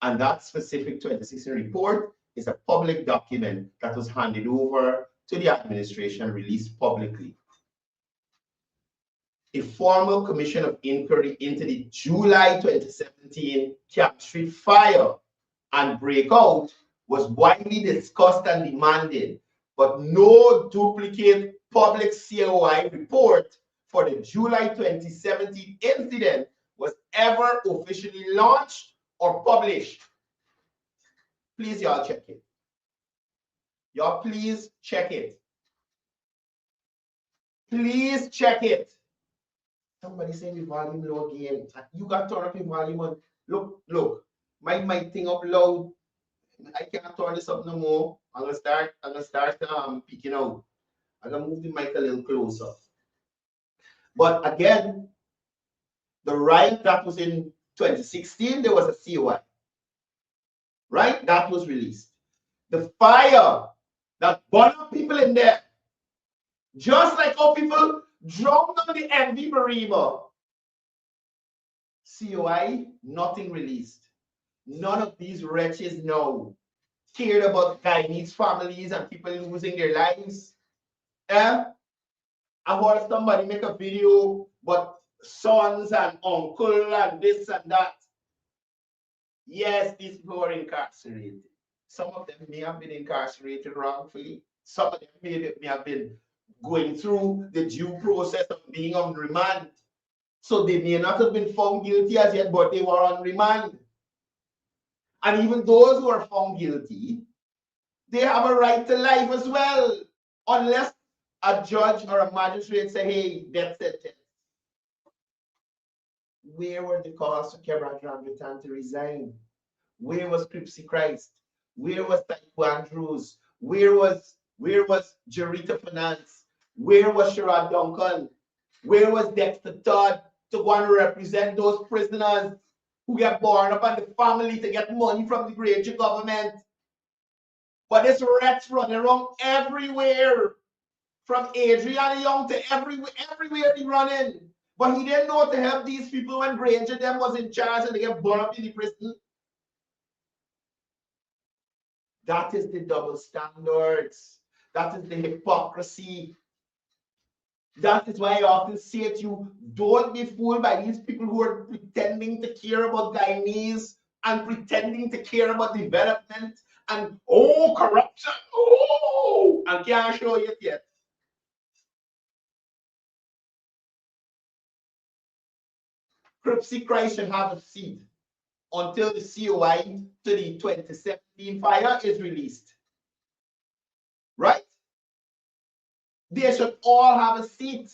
And that specific 2016 report is a public document that was handed over to the administration, released publicly. A formal commission of inquiry into the July 2017 Camp Street fire and breakout was widely discussed and demanded, but no duplicate public COI report for the July 2017 incident was ever officially launched or published. Please, y'all check it. Y'all, please check it. Please check it. Somebody saying the volume low again. You got to turn up your volume on. Look. My thing up loud. I can't turn this up no more. I'm gonna start peeking out. I'm gonna move the mic a little closer. But again, the riot that was in 2016, there was a COI. Right? That was released. The fire that burned up people in there, just like how people drowned on the MV Barima. COI, nothing released. None of these wretches know. Cared about Guyanese families and people losing their lives. I heard somebody make a video, but sons and uncle and this and that. Yes, these people were incarcerated. Some of them may have been incarcerated wrongfully. Some of them may have been going through the due process of being on remand. So they may not have been found guilty as yet, but they were on remand. And even those who are found guilty, they have a right to life as well, unless a judge or a magistrate say, hey, death sentence. Where were the calls for Courdel Jones to resign? Where was Cripsy Christ? Where was Taiko Andrews? Where was Jarita Finance? Where was Sherrod Duncan? Where was Dexter Todd to go and represent those prisoners who get born up and the family to get money from the greater government? But this wretch running around everywhere, from Adrian Young to everywhere he running. But he didn't know to help these people when Granger them was in charge and they get burned up in the prison. That is the double standards. That is the hypocrisy. That is why I often say to you, don't be fooled by these people who are pretending to care about Guyanese and pretending to care about development and, oh, corruption, oh, and can't show it yet. Cripsy Christ should have a seat until the COI to the 2017 fire is released. Right? They should all have a seat.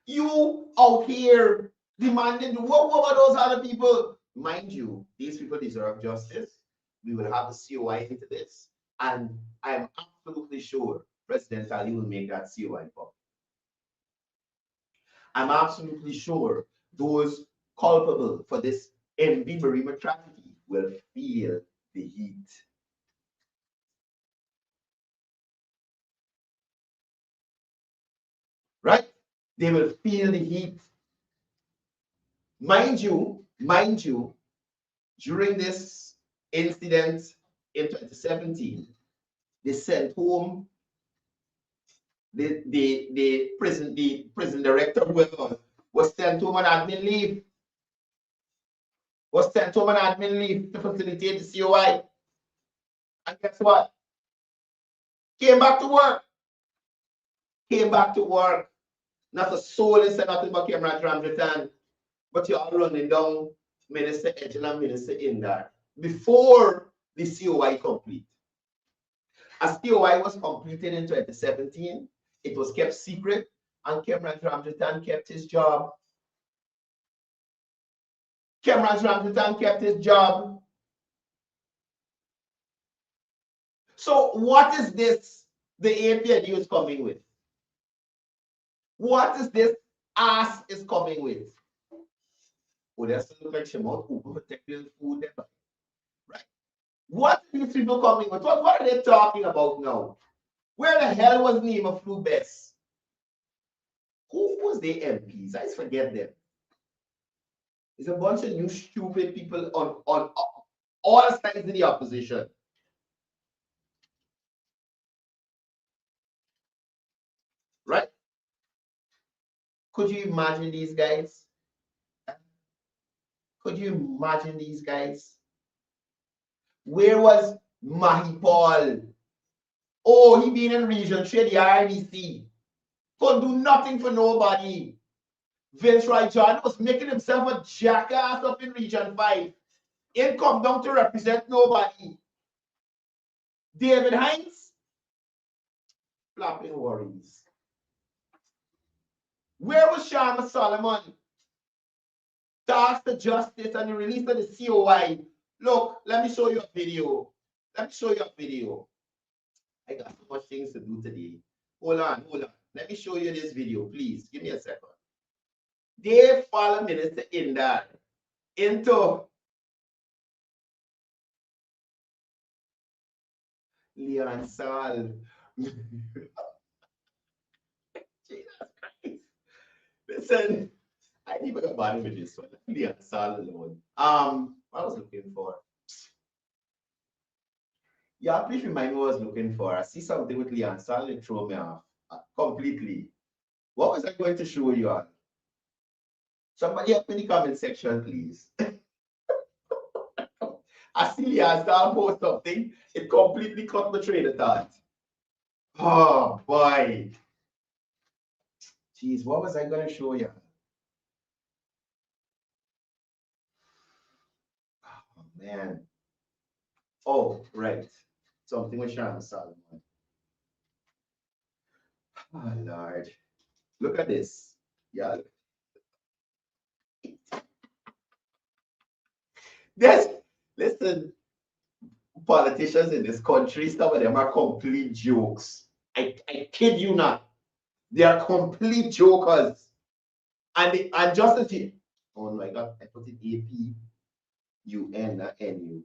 You out here demanding, what about those other people? Mind you, these people deserve justice. We will have a COI into this. And I'm absolutely sure President Ali will make that COI public. I'm absolutely sure those culpable for this MV Barima tragedy will feel the heat. Right? They will feel the heat. Mind you, during this incident in 2017, they sent home the prison director, whoever, was sent home on admin leave. Was sent home on admin leave to facilitate the COI. And guess what? Came back to work. Came back to work. Not a soul is said nothing about Courdel Jones, but you're all running down Minister Edgel and Minister Indar before the COI complete. As COI was completed in 2017, it was kept secret, and Cameron Ramjitan kept his job. Cameron Ramjitan kept his job. So what is this the APNU is coming with? What is this ass is coming with? Oh, that's look like Shemot who protected food there. Right? What are these people coming with? What are they talking about now? Where the hell was Nima Flew Best? Who was the MPs? I forget them. There's a bunch of new stupid people on all sides of the opposition. Right? Could you imagine these guys? Could you imagine these guys? Where was Mahipal? Oh, he been in Region 3, the RDC. Couldn't do nothing for nobody. Vince Roy John was making himself a jackass up in Region 5. Ain't come down to represent nobody. David Hines, flapping worries. Where was Sharma Solomon? To ask the justice and the release of the COI. Look, let me show you a video. Let me show you a video. I got so much things to do today. Hold on. Let me show you this video, please. Give me a second. They follow Minister Indar into Leon Sal. Jesus Christ. Listen, I need to go back with this one. Leon Sal alone. What I was looking for. Yeah, please remind me what I was looking for. I see something with Leon Sal, it threw me off completely. What was I going to show you on? Somebody up in the comment section, please. I see Leon Sal post something, it completely cut my train of thought. Oh boy. Jeez, what was I going to show you? Oh man. Oh, right. Something with Sharma Solomon. Oh Lord. Look at this. Yeah. Listen, politicians in this country, some of them are complete jokes. I kid you not. They are complete jokers. And just as you, oh my God, I put it APUN, not NU.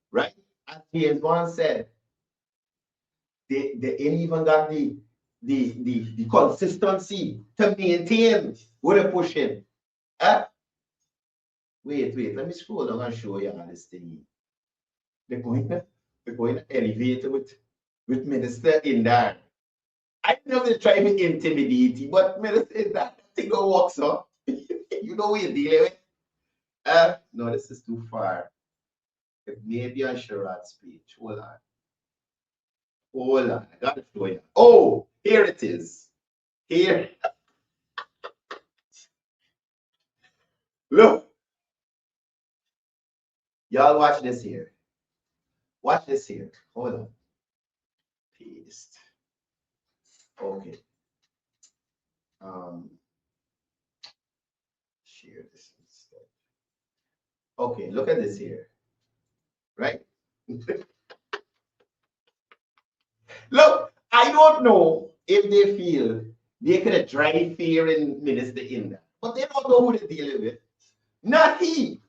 Right? As James Bond said, they ain't even got the consistency to maintain what they're pushing. Wait, let me scroll down and show you all this thing. They're going to elevate with Minister Indar. I know they try to intimidate you, but Minister Indar, thing don't work, so you know what you're dealing with. No, this is too far. It may be on Sherrod's page. Hold on, I gotta show you. Oh, here it is. Here. Look. Y'all watch this here. Watch this here. Hold on. Paste. Okay. Share this instead. Okay, look at this here. Right? Look, I don't know if they feel they could drive fear in Minister Indar, but they don't know who they're dealing with. Not he.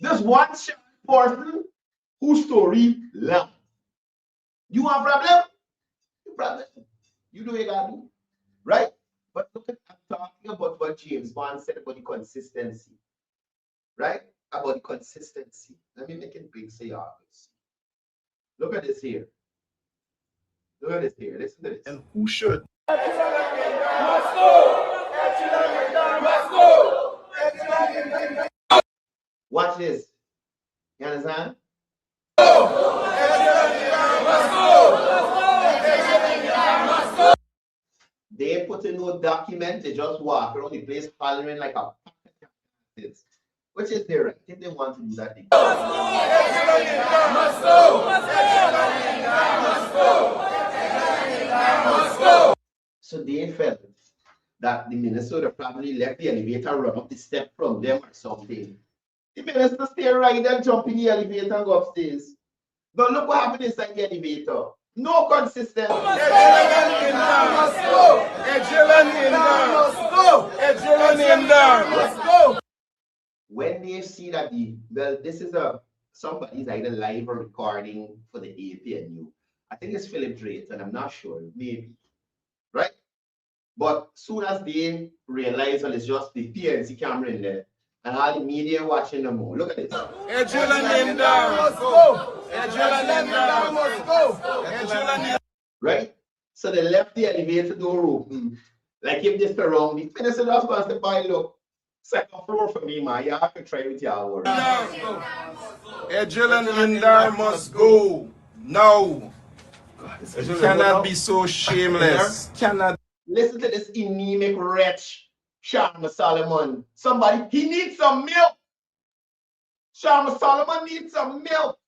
There's one person whose story left. You have problem? You do what you gotta do. Right? But look at, I'm talking about what James Bond said about the consistency. Right? About the consistency. Let me make it big so you all can see. Look at this here. Look at this here. Listen to this. And who should? Watch this. You understand? They put in no document, they just walk around the place following like a packet. which is their right. If they want to do that, they can. So they felt that the minister probably left the elevator, run up the step from them or something. The minister stay right and jump in the elevator and go upstairs. But look what happened inside the elevator. No consistency. When they see that this is somebody's either live or recording for the APNU. I think it's Philip Drayton, I'm not sure, maybe. Right? But soon as they realize, well, it's just the PNC camera in there, and all the media watching them more. Look at this. Right? So they left the elevator door open. Like if this wrong, the minister just wants to buy, look, second floor for me, man. You have to try with your word. Ejel and Lindar must go. No. You cannot be so shameless. Cannot. Listen to this anemic wretch, Sharma Solomon. Somebody, he needs some milk. Sharma Solomon needs some milk.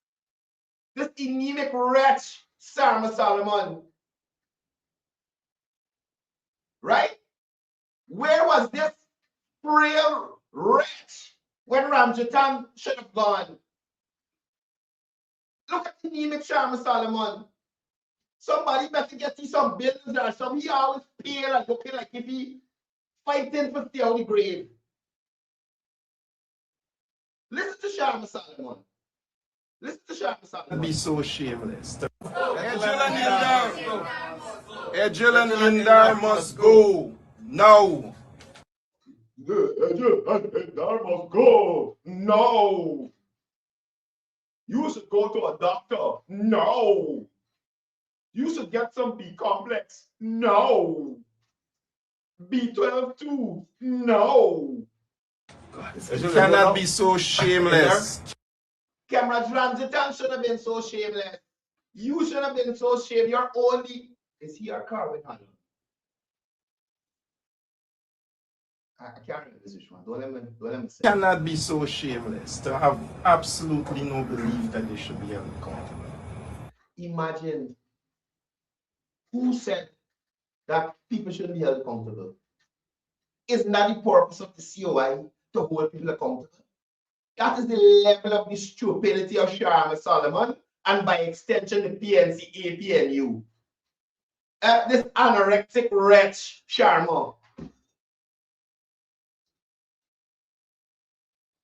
This anemic wretch, Sharma Solomon. Right? Where was this frail wretch when Ramjatan should have gone? Look at the anemic Sharma Solomon. Somebody better get you some bills or something. He always pale and looking like if he fighting for stay out the grave. Listen to Sharma Solomon. Listen to Sharma Solomon. Be so shameless. Ejel and Lindar must go. No. Ejel and Lindar must go. No. You should go to a doctor. No. You should get some B complex. No. B12 too. No. You cannot be so shameless. Cameras Ramjitan should have been so shameless. You should have been so shameless. You're only. Is he your car with Hannah? I can't remember this one. Don't let me say. Cannot be so shameless to have absolutely no belief that they should be held accountable. Imagine who said that people shouldn't be held accountable. Isn't that the purpose of the COI, to hold people accountable? That is the level of the stupidity of Sharma Solomon and by extension the PNC APNU. This anorexic wretch, Sharma.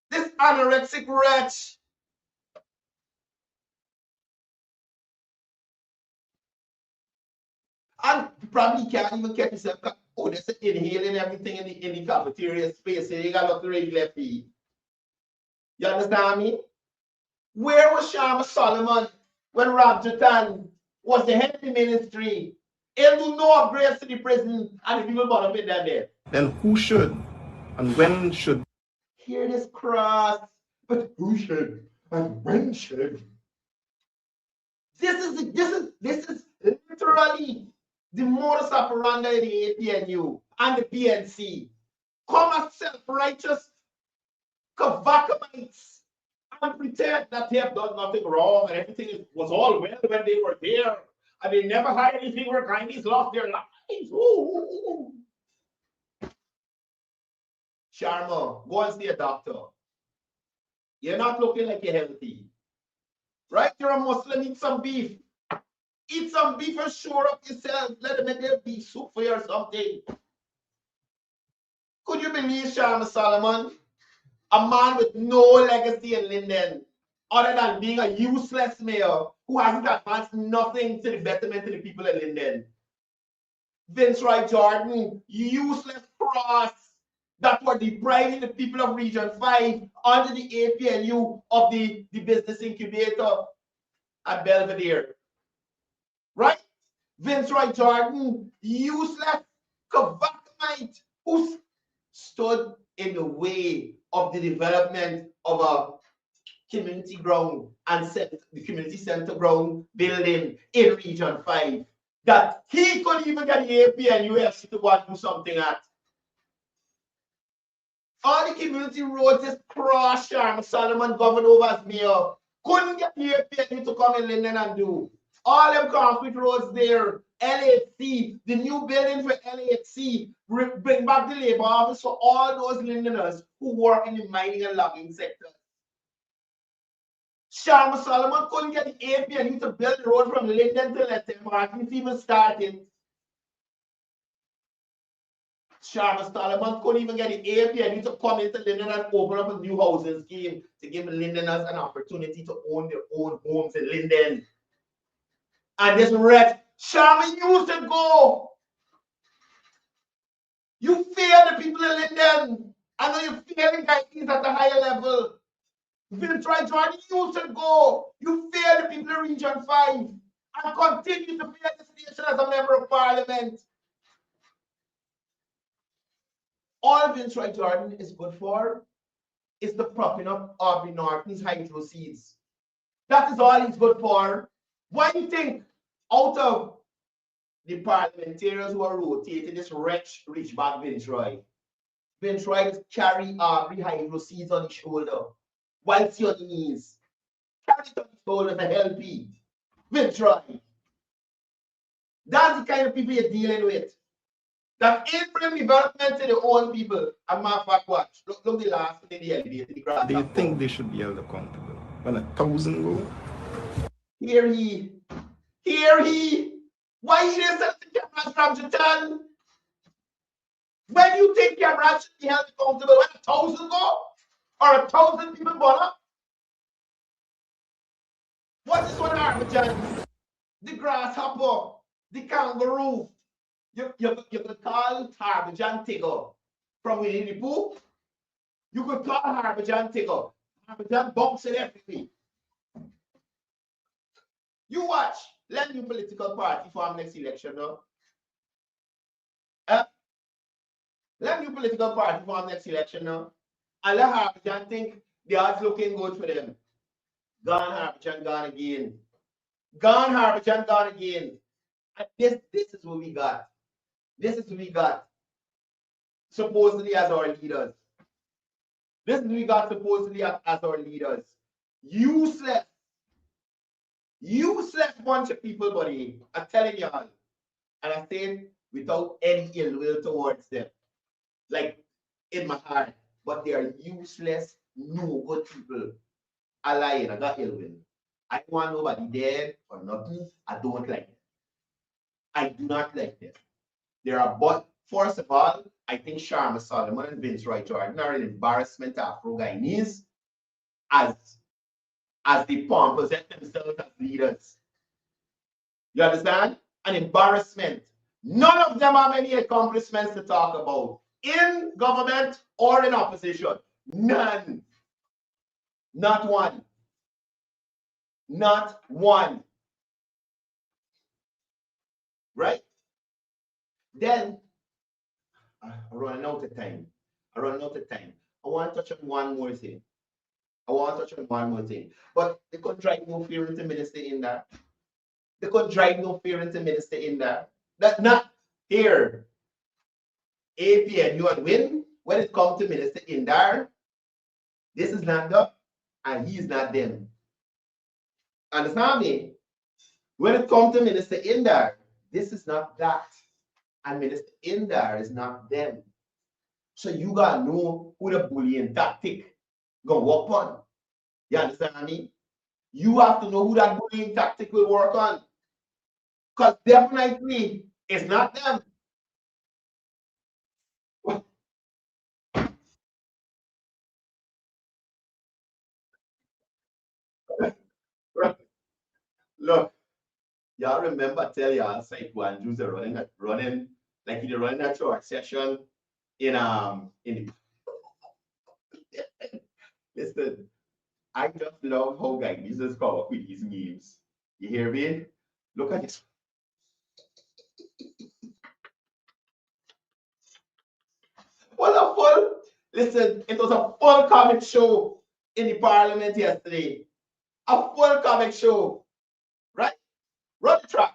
This anorexic wretch. And probably can't even get yourself. Oh, they're inhaling everything in the cafeteria space. So you got nothing really left to eat. You understand me? Where was Sharma Solomon when Ramjatan was the head of the ministry? He'll do no upgrades to the prison and the people bottom it there. Then who should and when should? Hear this cross, but who should and when should? This is literally the modus operandi of the APNU and the PNC. Come as self-righteous Kavakamites and pretend that they have done nothing wrong and everything was all well when they were there and they never had anything where Gandhi's lost their lives. Ooh. Sharma, go and see a doctor. You're not looking like you're healthy. Right? You're a Muslim, eat some beef. Eat some beef and shore up yourself. Let them make their beef soup for you or something. Could you believe Sharma Solomon? A man with no legacy in Linden, other than being a useless mayor who hasn't advanced nothing to the betterment of the people in Linden. Vince Roy Jordan, useless cross that were depriving the people of Region 5 under the APNU of the business incubator at Belvedere. Right? Vince Roy Jordan, useless Kavakmite, who stood in the way of the development of a community ground and the community center ground building in Region 5 that he could even get the AP and UFC to go and do something at. All the community roads is cross Sharma Solomon governed over as mayor. Couldn't get the APNU to come in Linden and do. All them concrete roads there, LHC, the new building for LHC, bring back the labor office for all those Lindeners who work in the mining and logging sector. Sharma Solomon couldn't get the APNU to build the road from Linden to Lethem Martin even starting. Sharma Solomon couldn't even get the APNU to come into Linden and open up a new housing scheme to give Lindeners an opportunity to own their own homes in Linden. And this wretch, Sharma used to go. You fear the people in Linden. I know you fear the guys at a higher level. Viltroy Jordan used to go. You fear the people in Region 5 and continue to fear the station as a member of parliament. All Viltroy Jordan is good for is the propping up of the Norton's hydro seeds. That is all he's good for. Why do you think out of the parliamentarians who are rotating this wretch reach back Viltroy just carry the hydro seeds on his shoulder whilst you're on his knees? Carry it on his shoulder and help you. Viltroy. That's the kind of people you're dealing with. That ain't bring development to their own people. And matter of fact, watch. Look the last thing in the elevator. Do you think they should be held accountable? When 1,000 go? Hear he. Why you didn't set the cameras from Japan? When you think cameras should be held accountable, when 1,000 go? Or 1,000 people born up? What is one Arbitron? The grasshopper, the kangaroo. You could call Harbijan Tigger from Winnie the Pooh. You could call Harbijan Tigger. Harbijan bumps it everything. You watch. Let new political party form next election now. Let new political party form next election now. And let Harbijan think the odds looking good for them. Gone Harbijan, gone again. Gone Harbijan, gone again. And this is what we got. This is what we got supposedly as our leaders. This is what we got supposedly as our leaders. Useless bunch of people, buddy. I'm telling y'all. And I say without any ill will towards them. Like in my heart. But they are useless, no good people. I lie, I got ill will. I don't want nobody dead or nothing. I don't like them. I do not like them. There are, but first of all, I think Sharma Solomon and Viltroy Jordan are an embarrassment to Afro-Guyanese as they present themselves as leaders. You understand? An embarrassment. None of them have any accomplishments to talk about in government or in opposition. None. Not one. Not one. Right? Then, I'm running out of time. I want to touch on one more thing. But they could drive no fear into minister in that. That's not here. APNU and win when it comes to Minister Indar. This is not them, and he is not them. Understand me? When it comes to Minister Indar, this is not that. And Minister Indar is not them. So you gotta know who the bullying tactic gonna work on. You understand me? You have to know who that bullying tactic will work on. Because definitely it's not them. Look, y'all remember I tell y'all Saito Andrews are running like he's running that short session in the listen, I just love how guys just come up with these memes. You hear me? Look at this. Listen, it was a full comic show in the parliament yesterday. A full comic show. Right? Run the track.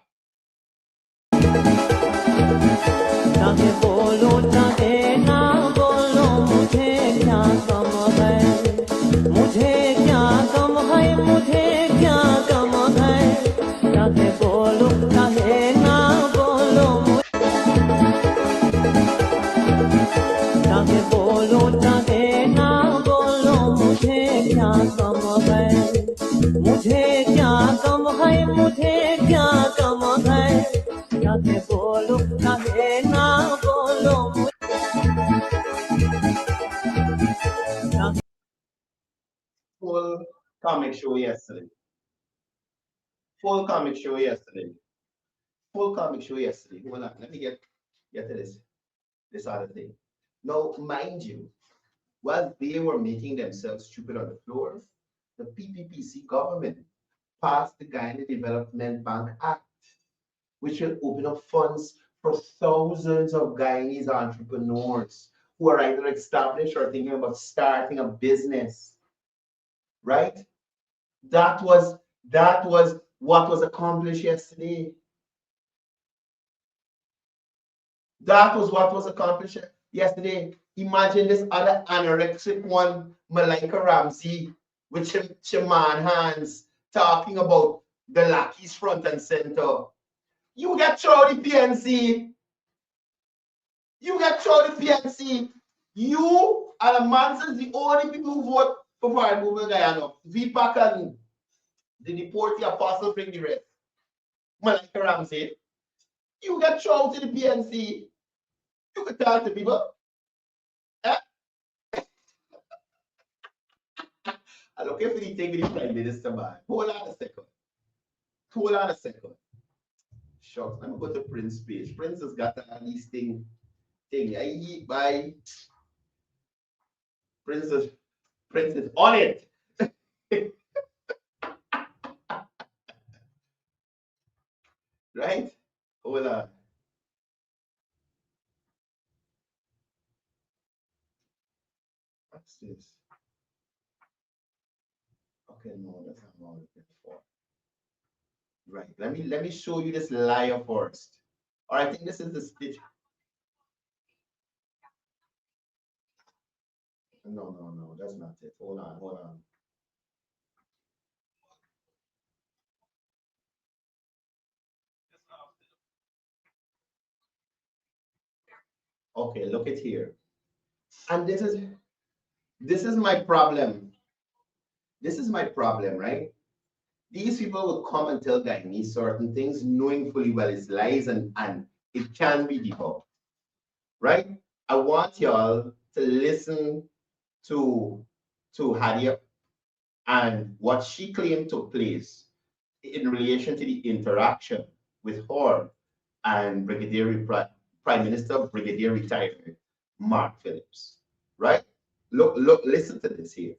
मुझे क्या गम है मुझे क्या गम है चाहे बोलो चाहे ना बोलो Full comic show yesterday. Full comic show yesterday. Full comic show yesterday. Hold on, let me get to this other thing. Now, mind you, while they were making themselves stupid on the floor, the PPPC government passed the Guyana Development Bank Act, which will open up funds for thousands of Guyanese entrepreneurs who are either established or thinking about starting a business. Right? That was what was accomplished yesterday. That was what was accomplished yesterday. Imagine this other anorexic one, Malika Ramsey, with her man hands, talking about the lackeys front and center. You get thrown the PNC. You get thrown the PNC. You and the Mansons, the only people who vote for foreign movement Guyana. VPAC and the deportee apostle bring the rest. Malika Ramsey. You get thrown to the PNC. You can talk to people. Eh? I look for the thing with the Prime Minister, man. Hold on a second. Hold on a second. Shucks, let me go to Prince page. Prince has got all these thing. I eat by Prince is on it. Right? Hold on. What's this? Okay, no, that's not what I'm looking for. Right. Let me show you this liar first. Or I think this is the stitch. No, that's not it. Hold on. Okay, look at here. And this is my problem. This is my problem, right? These people will come and tell Guyanese certain things, knowing fully well it's lies and it can be debunked, right? I want y'all to listen to Hadia and what she claimed took place in relation to the interaction with her and Prime Minister Brigadier Retired Mark Phillips, right? Look, listen to this here.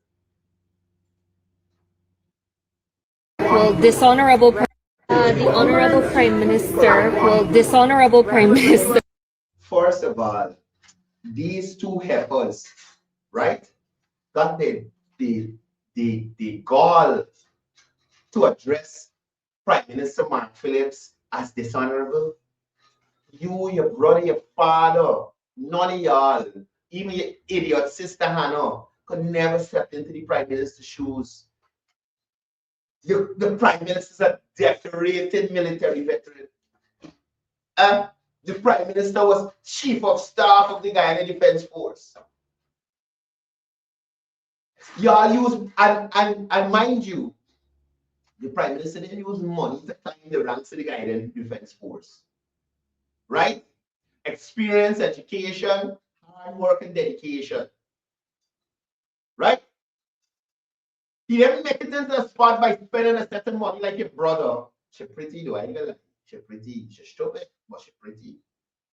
Well, dishonorable, the Honorable Prime Minister, dishonorable Prime Minister. First of all, these two heifers, right, got the gall to address Prime Minister Mark Phillips as dishonorable. You, your brother, your father, none of y'all, even your idiot sister Hannah, could never step into the Prime Minister's shoes. The Prime Minister is a decorated military veteran. The Prime Minister was Chief of Staff of the Guyana Defense Force. Y'all use, and mind you, the Prime Minister didn't use money to climb the ranks of the Guyana Defense Force. Right? Experience, education, hard work, and dedication. Right? He didn't make it into a spot by spending a certain money like your brother. She pretty though, I ain't gonna lie. She pretty. She stupid, but she pretty.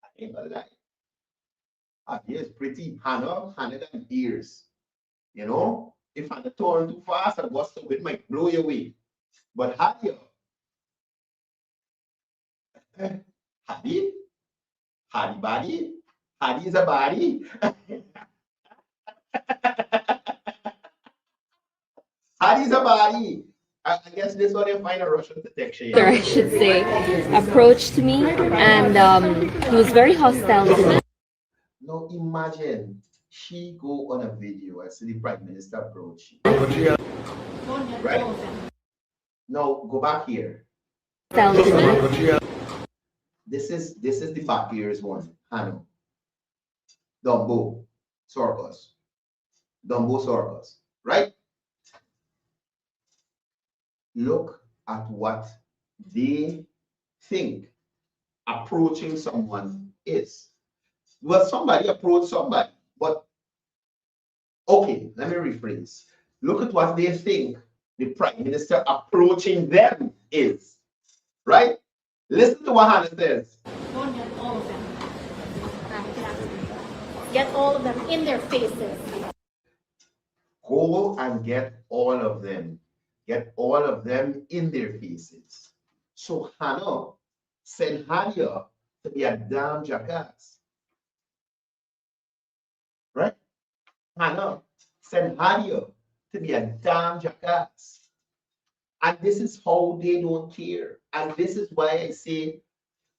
I ain't gonna lie. Hadia is pretty. Hannah got ears. You know? If Hannah turn too fast and what's up, it might blow you away. But Hadia body. Hadi is a body. Hadi's a body. I guess this one you find a Russian detection. I should say, approached me and he was very hostile to me. Now imagine she go on a video and see the Prime Minister approach. Right? Now go back here. This is the back ears one. Hano. Dumbo Sorcus. Right? look at what they think approaching someone is. Well, somebody approach somebody, but okay, let me rephrase. Look at what they think the prime minister approaching them is, right? Listen to what Hannah says. Go and get all of them. Get all of them in their faces. Go and get all of them. Get all of them in their faces. So Hannah sent Hadia to be a damn jackass. Right? Hannah sent Hadia to be a damn jackass. And this is how they don't care. And this is why I say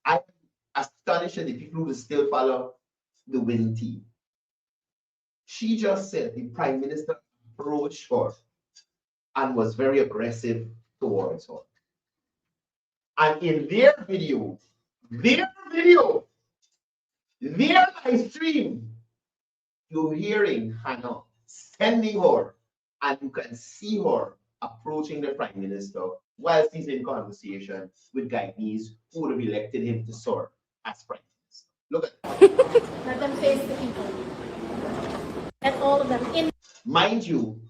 I'm astonished at the people who still follow the winning team. She just said the prime minister approached her and was very aggressive towards her. And in their live stream, you're hearing Hannah sending her, and you can see her approaching the prime minister whilst he's in conversation with Guyanese who would have elected him to serve as prime minister. Look at that. Let them face the people. Let all of them in. Mind you,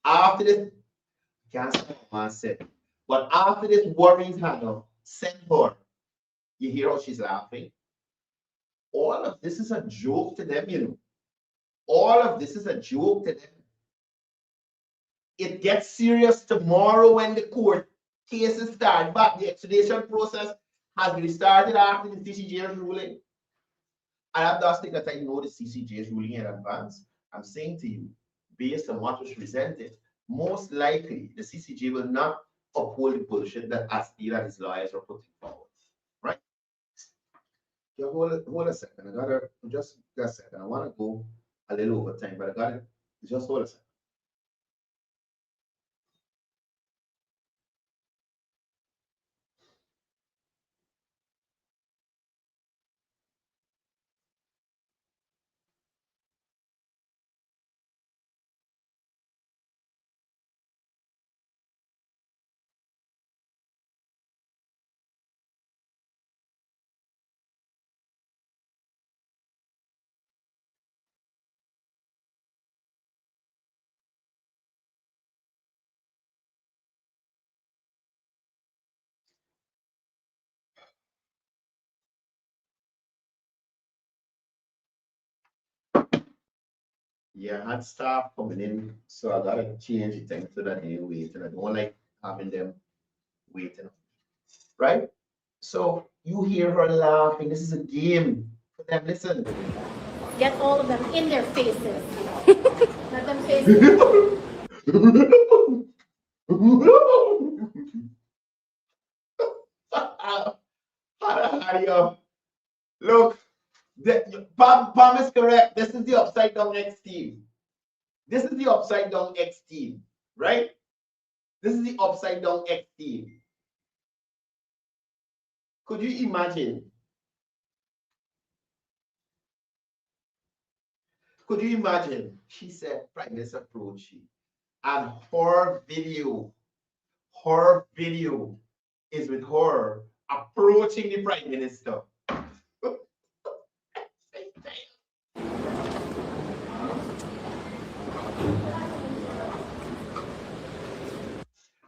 after this, can't say what I said, but after this worries Hannah sent her, you hear how she's laughing? All of this is a joke to them, you know. All of this is a joke to them. It gets serious tomorrow when the court cases start back. The extradition process has been started after the CCJ's ruling. And I'm not saying that I know the CCJ's ruling in advance. I'm saying to you, based on what was presented, most likely the CCJ will not uphold the bullshit that Aspil and his lawyers are putting forward. Right? Yeah, hold a second. I gotta just a second. I want to go a little over time, but I got it. Just hold a second. Yeah, I had staff coming in, so I gotta change the thing so that they wait, and I don't like having them waiting. Right? So you hear her laughing. This is a game for them. Listen. Get all of them in their faces. Let them face the people. Look, Pam is correct. This is the upside down X team. This is the upside down X team, right? This is the upside down X team. Could you imagine? Could you imagine? She said, Prime Minister approached you, and her video is with her approaching the Prime Minister.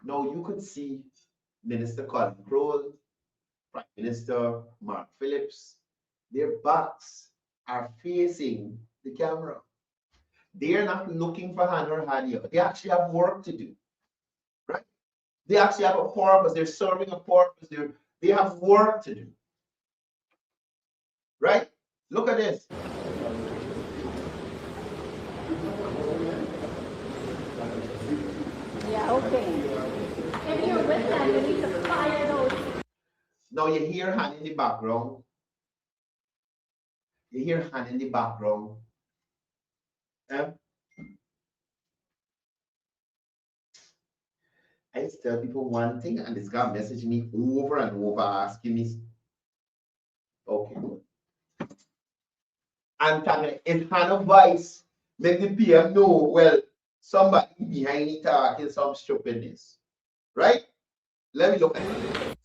Now you could see Minister Colin Crowell, Prime Minister Mark Phillips, their backs are facing the camera. They are not looking for Hannah or Hadia. They actually have work to do, right? They actually have a purpose. They're serving a purpose. They have work to do, right? Look at this. Yeah, okay. If you're with them, you need to fire those. Now you hear Hannah in the background. You hear Hannah in the background. I tell people one thing, and this guy messaging me over and over asking me, okay, good. And if Hannah voice make the PM know, well, somebody behind it talking some stupidness, right? Let me look at it.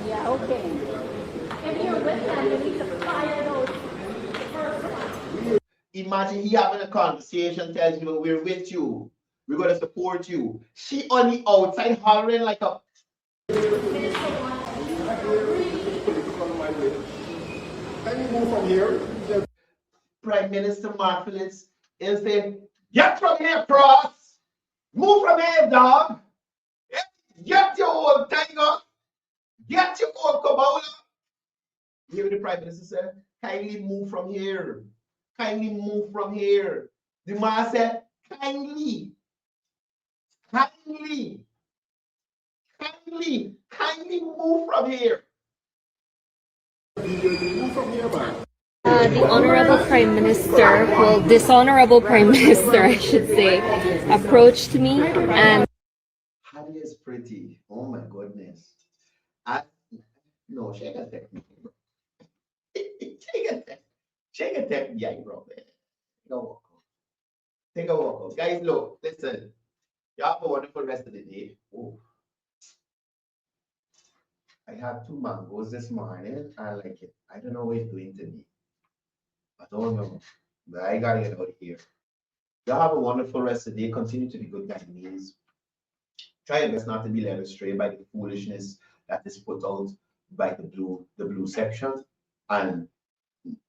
Yeah, okay. If you're with them, you need to fire those. Imagine he having a conversation, tells you, we're with you. We're going to support you. She on the outside hovering like a... Can you move from here? Prime Minister Mark Phillips is saying, get from here, Cross. Move from here, dog. Get your old tiger. Get your old Kabbalah. You hear what the Prime Minister said? Kindly move from here. Kindly move from here. The man said, kindly move from here. Move from here, man. The Honorable Prime Minister, well, dishonorable Prime Minister, I should say, approached me and... Hattie is pretty. Oh my goodness. No, she can take me. She can take me, bro. Take a walk. Guys, look, listen. You have a wonderful rest of the day. Oh. I had 2 mangoes this morning. I like it. I don't know what it's doing to me. I don't know. But I gotta get out of here. Y'all have a wonderful rest of the day. Continue to be good Guyanese. Try your best not to be led astray by the foolishness that is put out by the blue section. And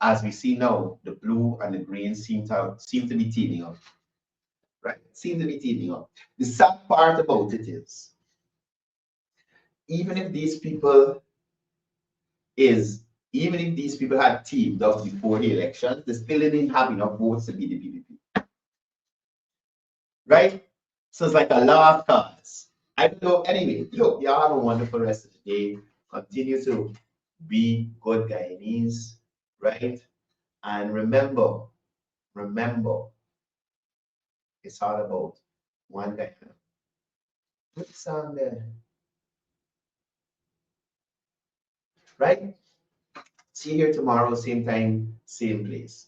as we see now, the blue and the green seem to be teaming up. Right? Seem to be teaming up. The sad part about it is, even if these people had teamed up before the elections, they still didn't have enough votes to beat the PPP. Right? So it's like a lost cause. I don't know. Anyway, look, y'all have a wonderful rest of the day. Continue to be good Guyanese, right? And remember, it's all about one Guyana. Put the song there. Right? See you here tomorrow, same time, same place.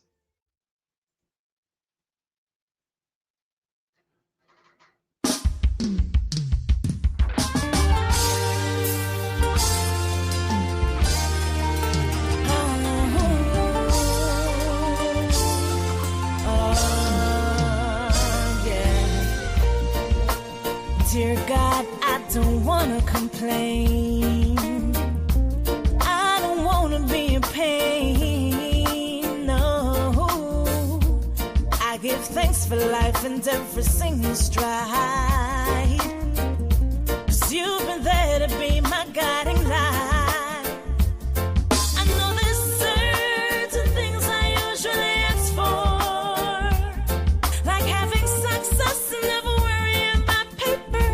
Dear God, I don't wanna complain. I don't wanna be in pain, no. I give thanks for life and every single stride. 'Cause you've been there to be my guiding light. I know there's certain things I usually ask for, like having success and never worrying about paper.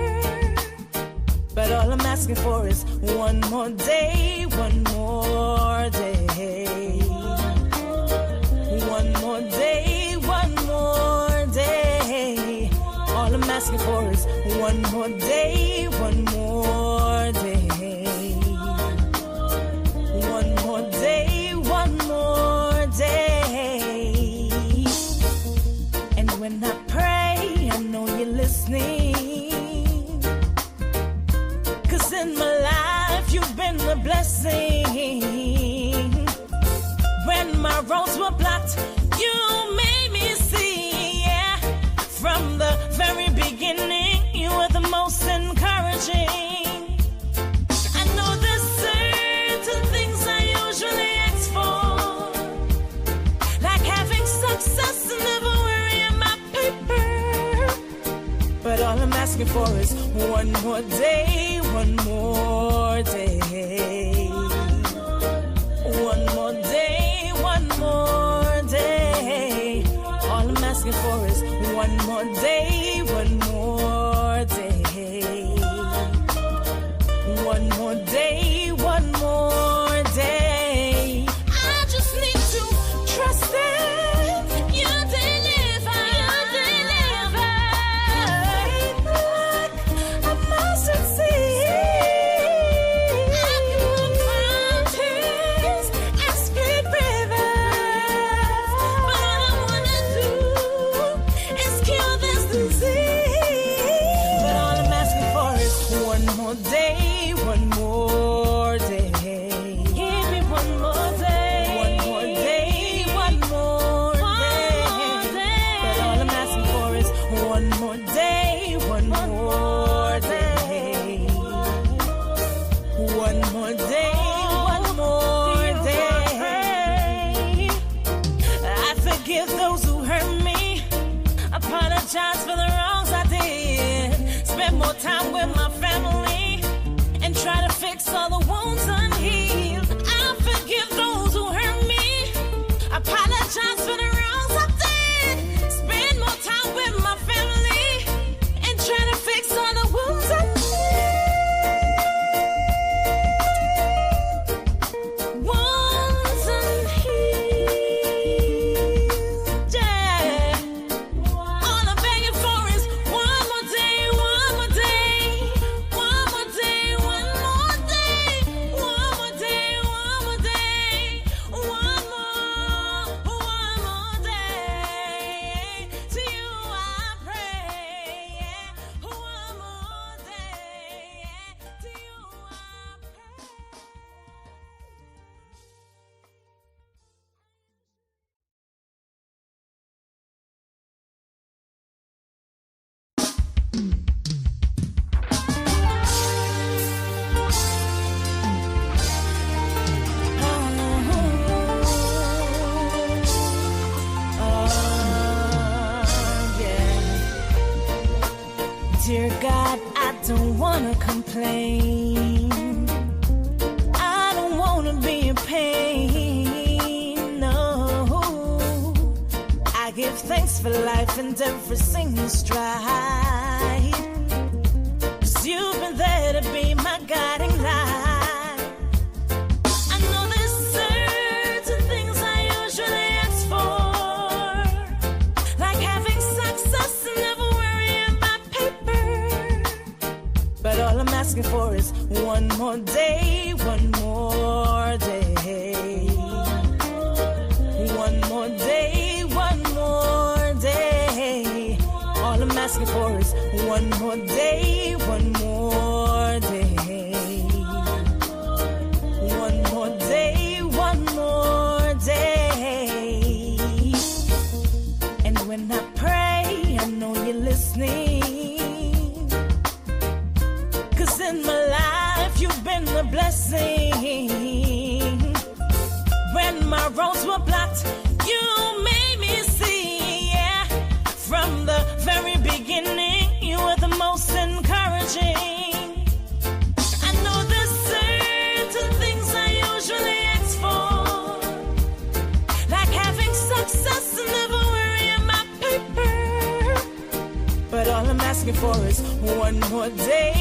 But all I'm asking for is one more day, one more day. One more day, one more day. All I'm asking for is one more day, one more day. One more day, one more day. And when I pray, I know you're listening. 'Cause in my life, you've been a blessing. When my roads were blocked, you made me see, yeah. From the very beginning, you were the most encouraging. I know there's certain things I usually ask for, like having success and never worrying about paper. But all I'm asking for is one more day, one more day. One more day, one more day. All I'm asking for is one more day, one more day. One more day, one more day. I just need to trust it. You deliver, you deliver. I mustn't see. I can walk mountains and split rivers, but all I wanna do is kill this disease. forgive those who hurt me. Apologize for the wrongs I did. Spend more time with my family and try to fix all the wounds unhealed. I forgive those who hurt me. Apologize for the wrongs I did. Spend more time with my family and try to fix all the wounds unhealed. Dear God, I don't wanna complain. I don't wanna be in pain, no. I give thanks for life and every single stride. 'Cause you've been there to be my guiding light. I know there's certain things I usually ask for, like having success and never worrying about paper. But all I'm asking for is one more day, one more day. One more day, one more day. All I'm asking for is one more day, one more day. One more day, one more day. And when I pray, I know you're listening. 'Cause in my life, you've been a blessing. When my roads were blocked, you made me see, yeah. From the very beginning, you were the most encouraging. I know there's certain things I usually ask for, like having success and never worrying about paper. But all I'm asking for is one more day,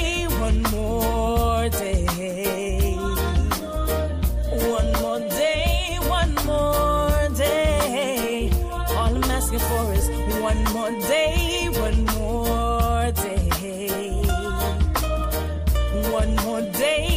one more day. One more day, one more day. All I'm asking for is one more day, one more day. One more day,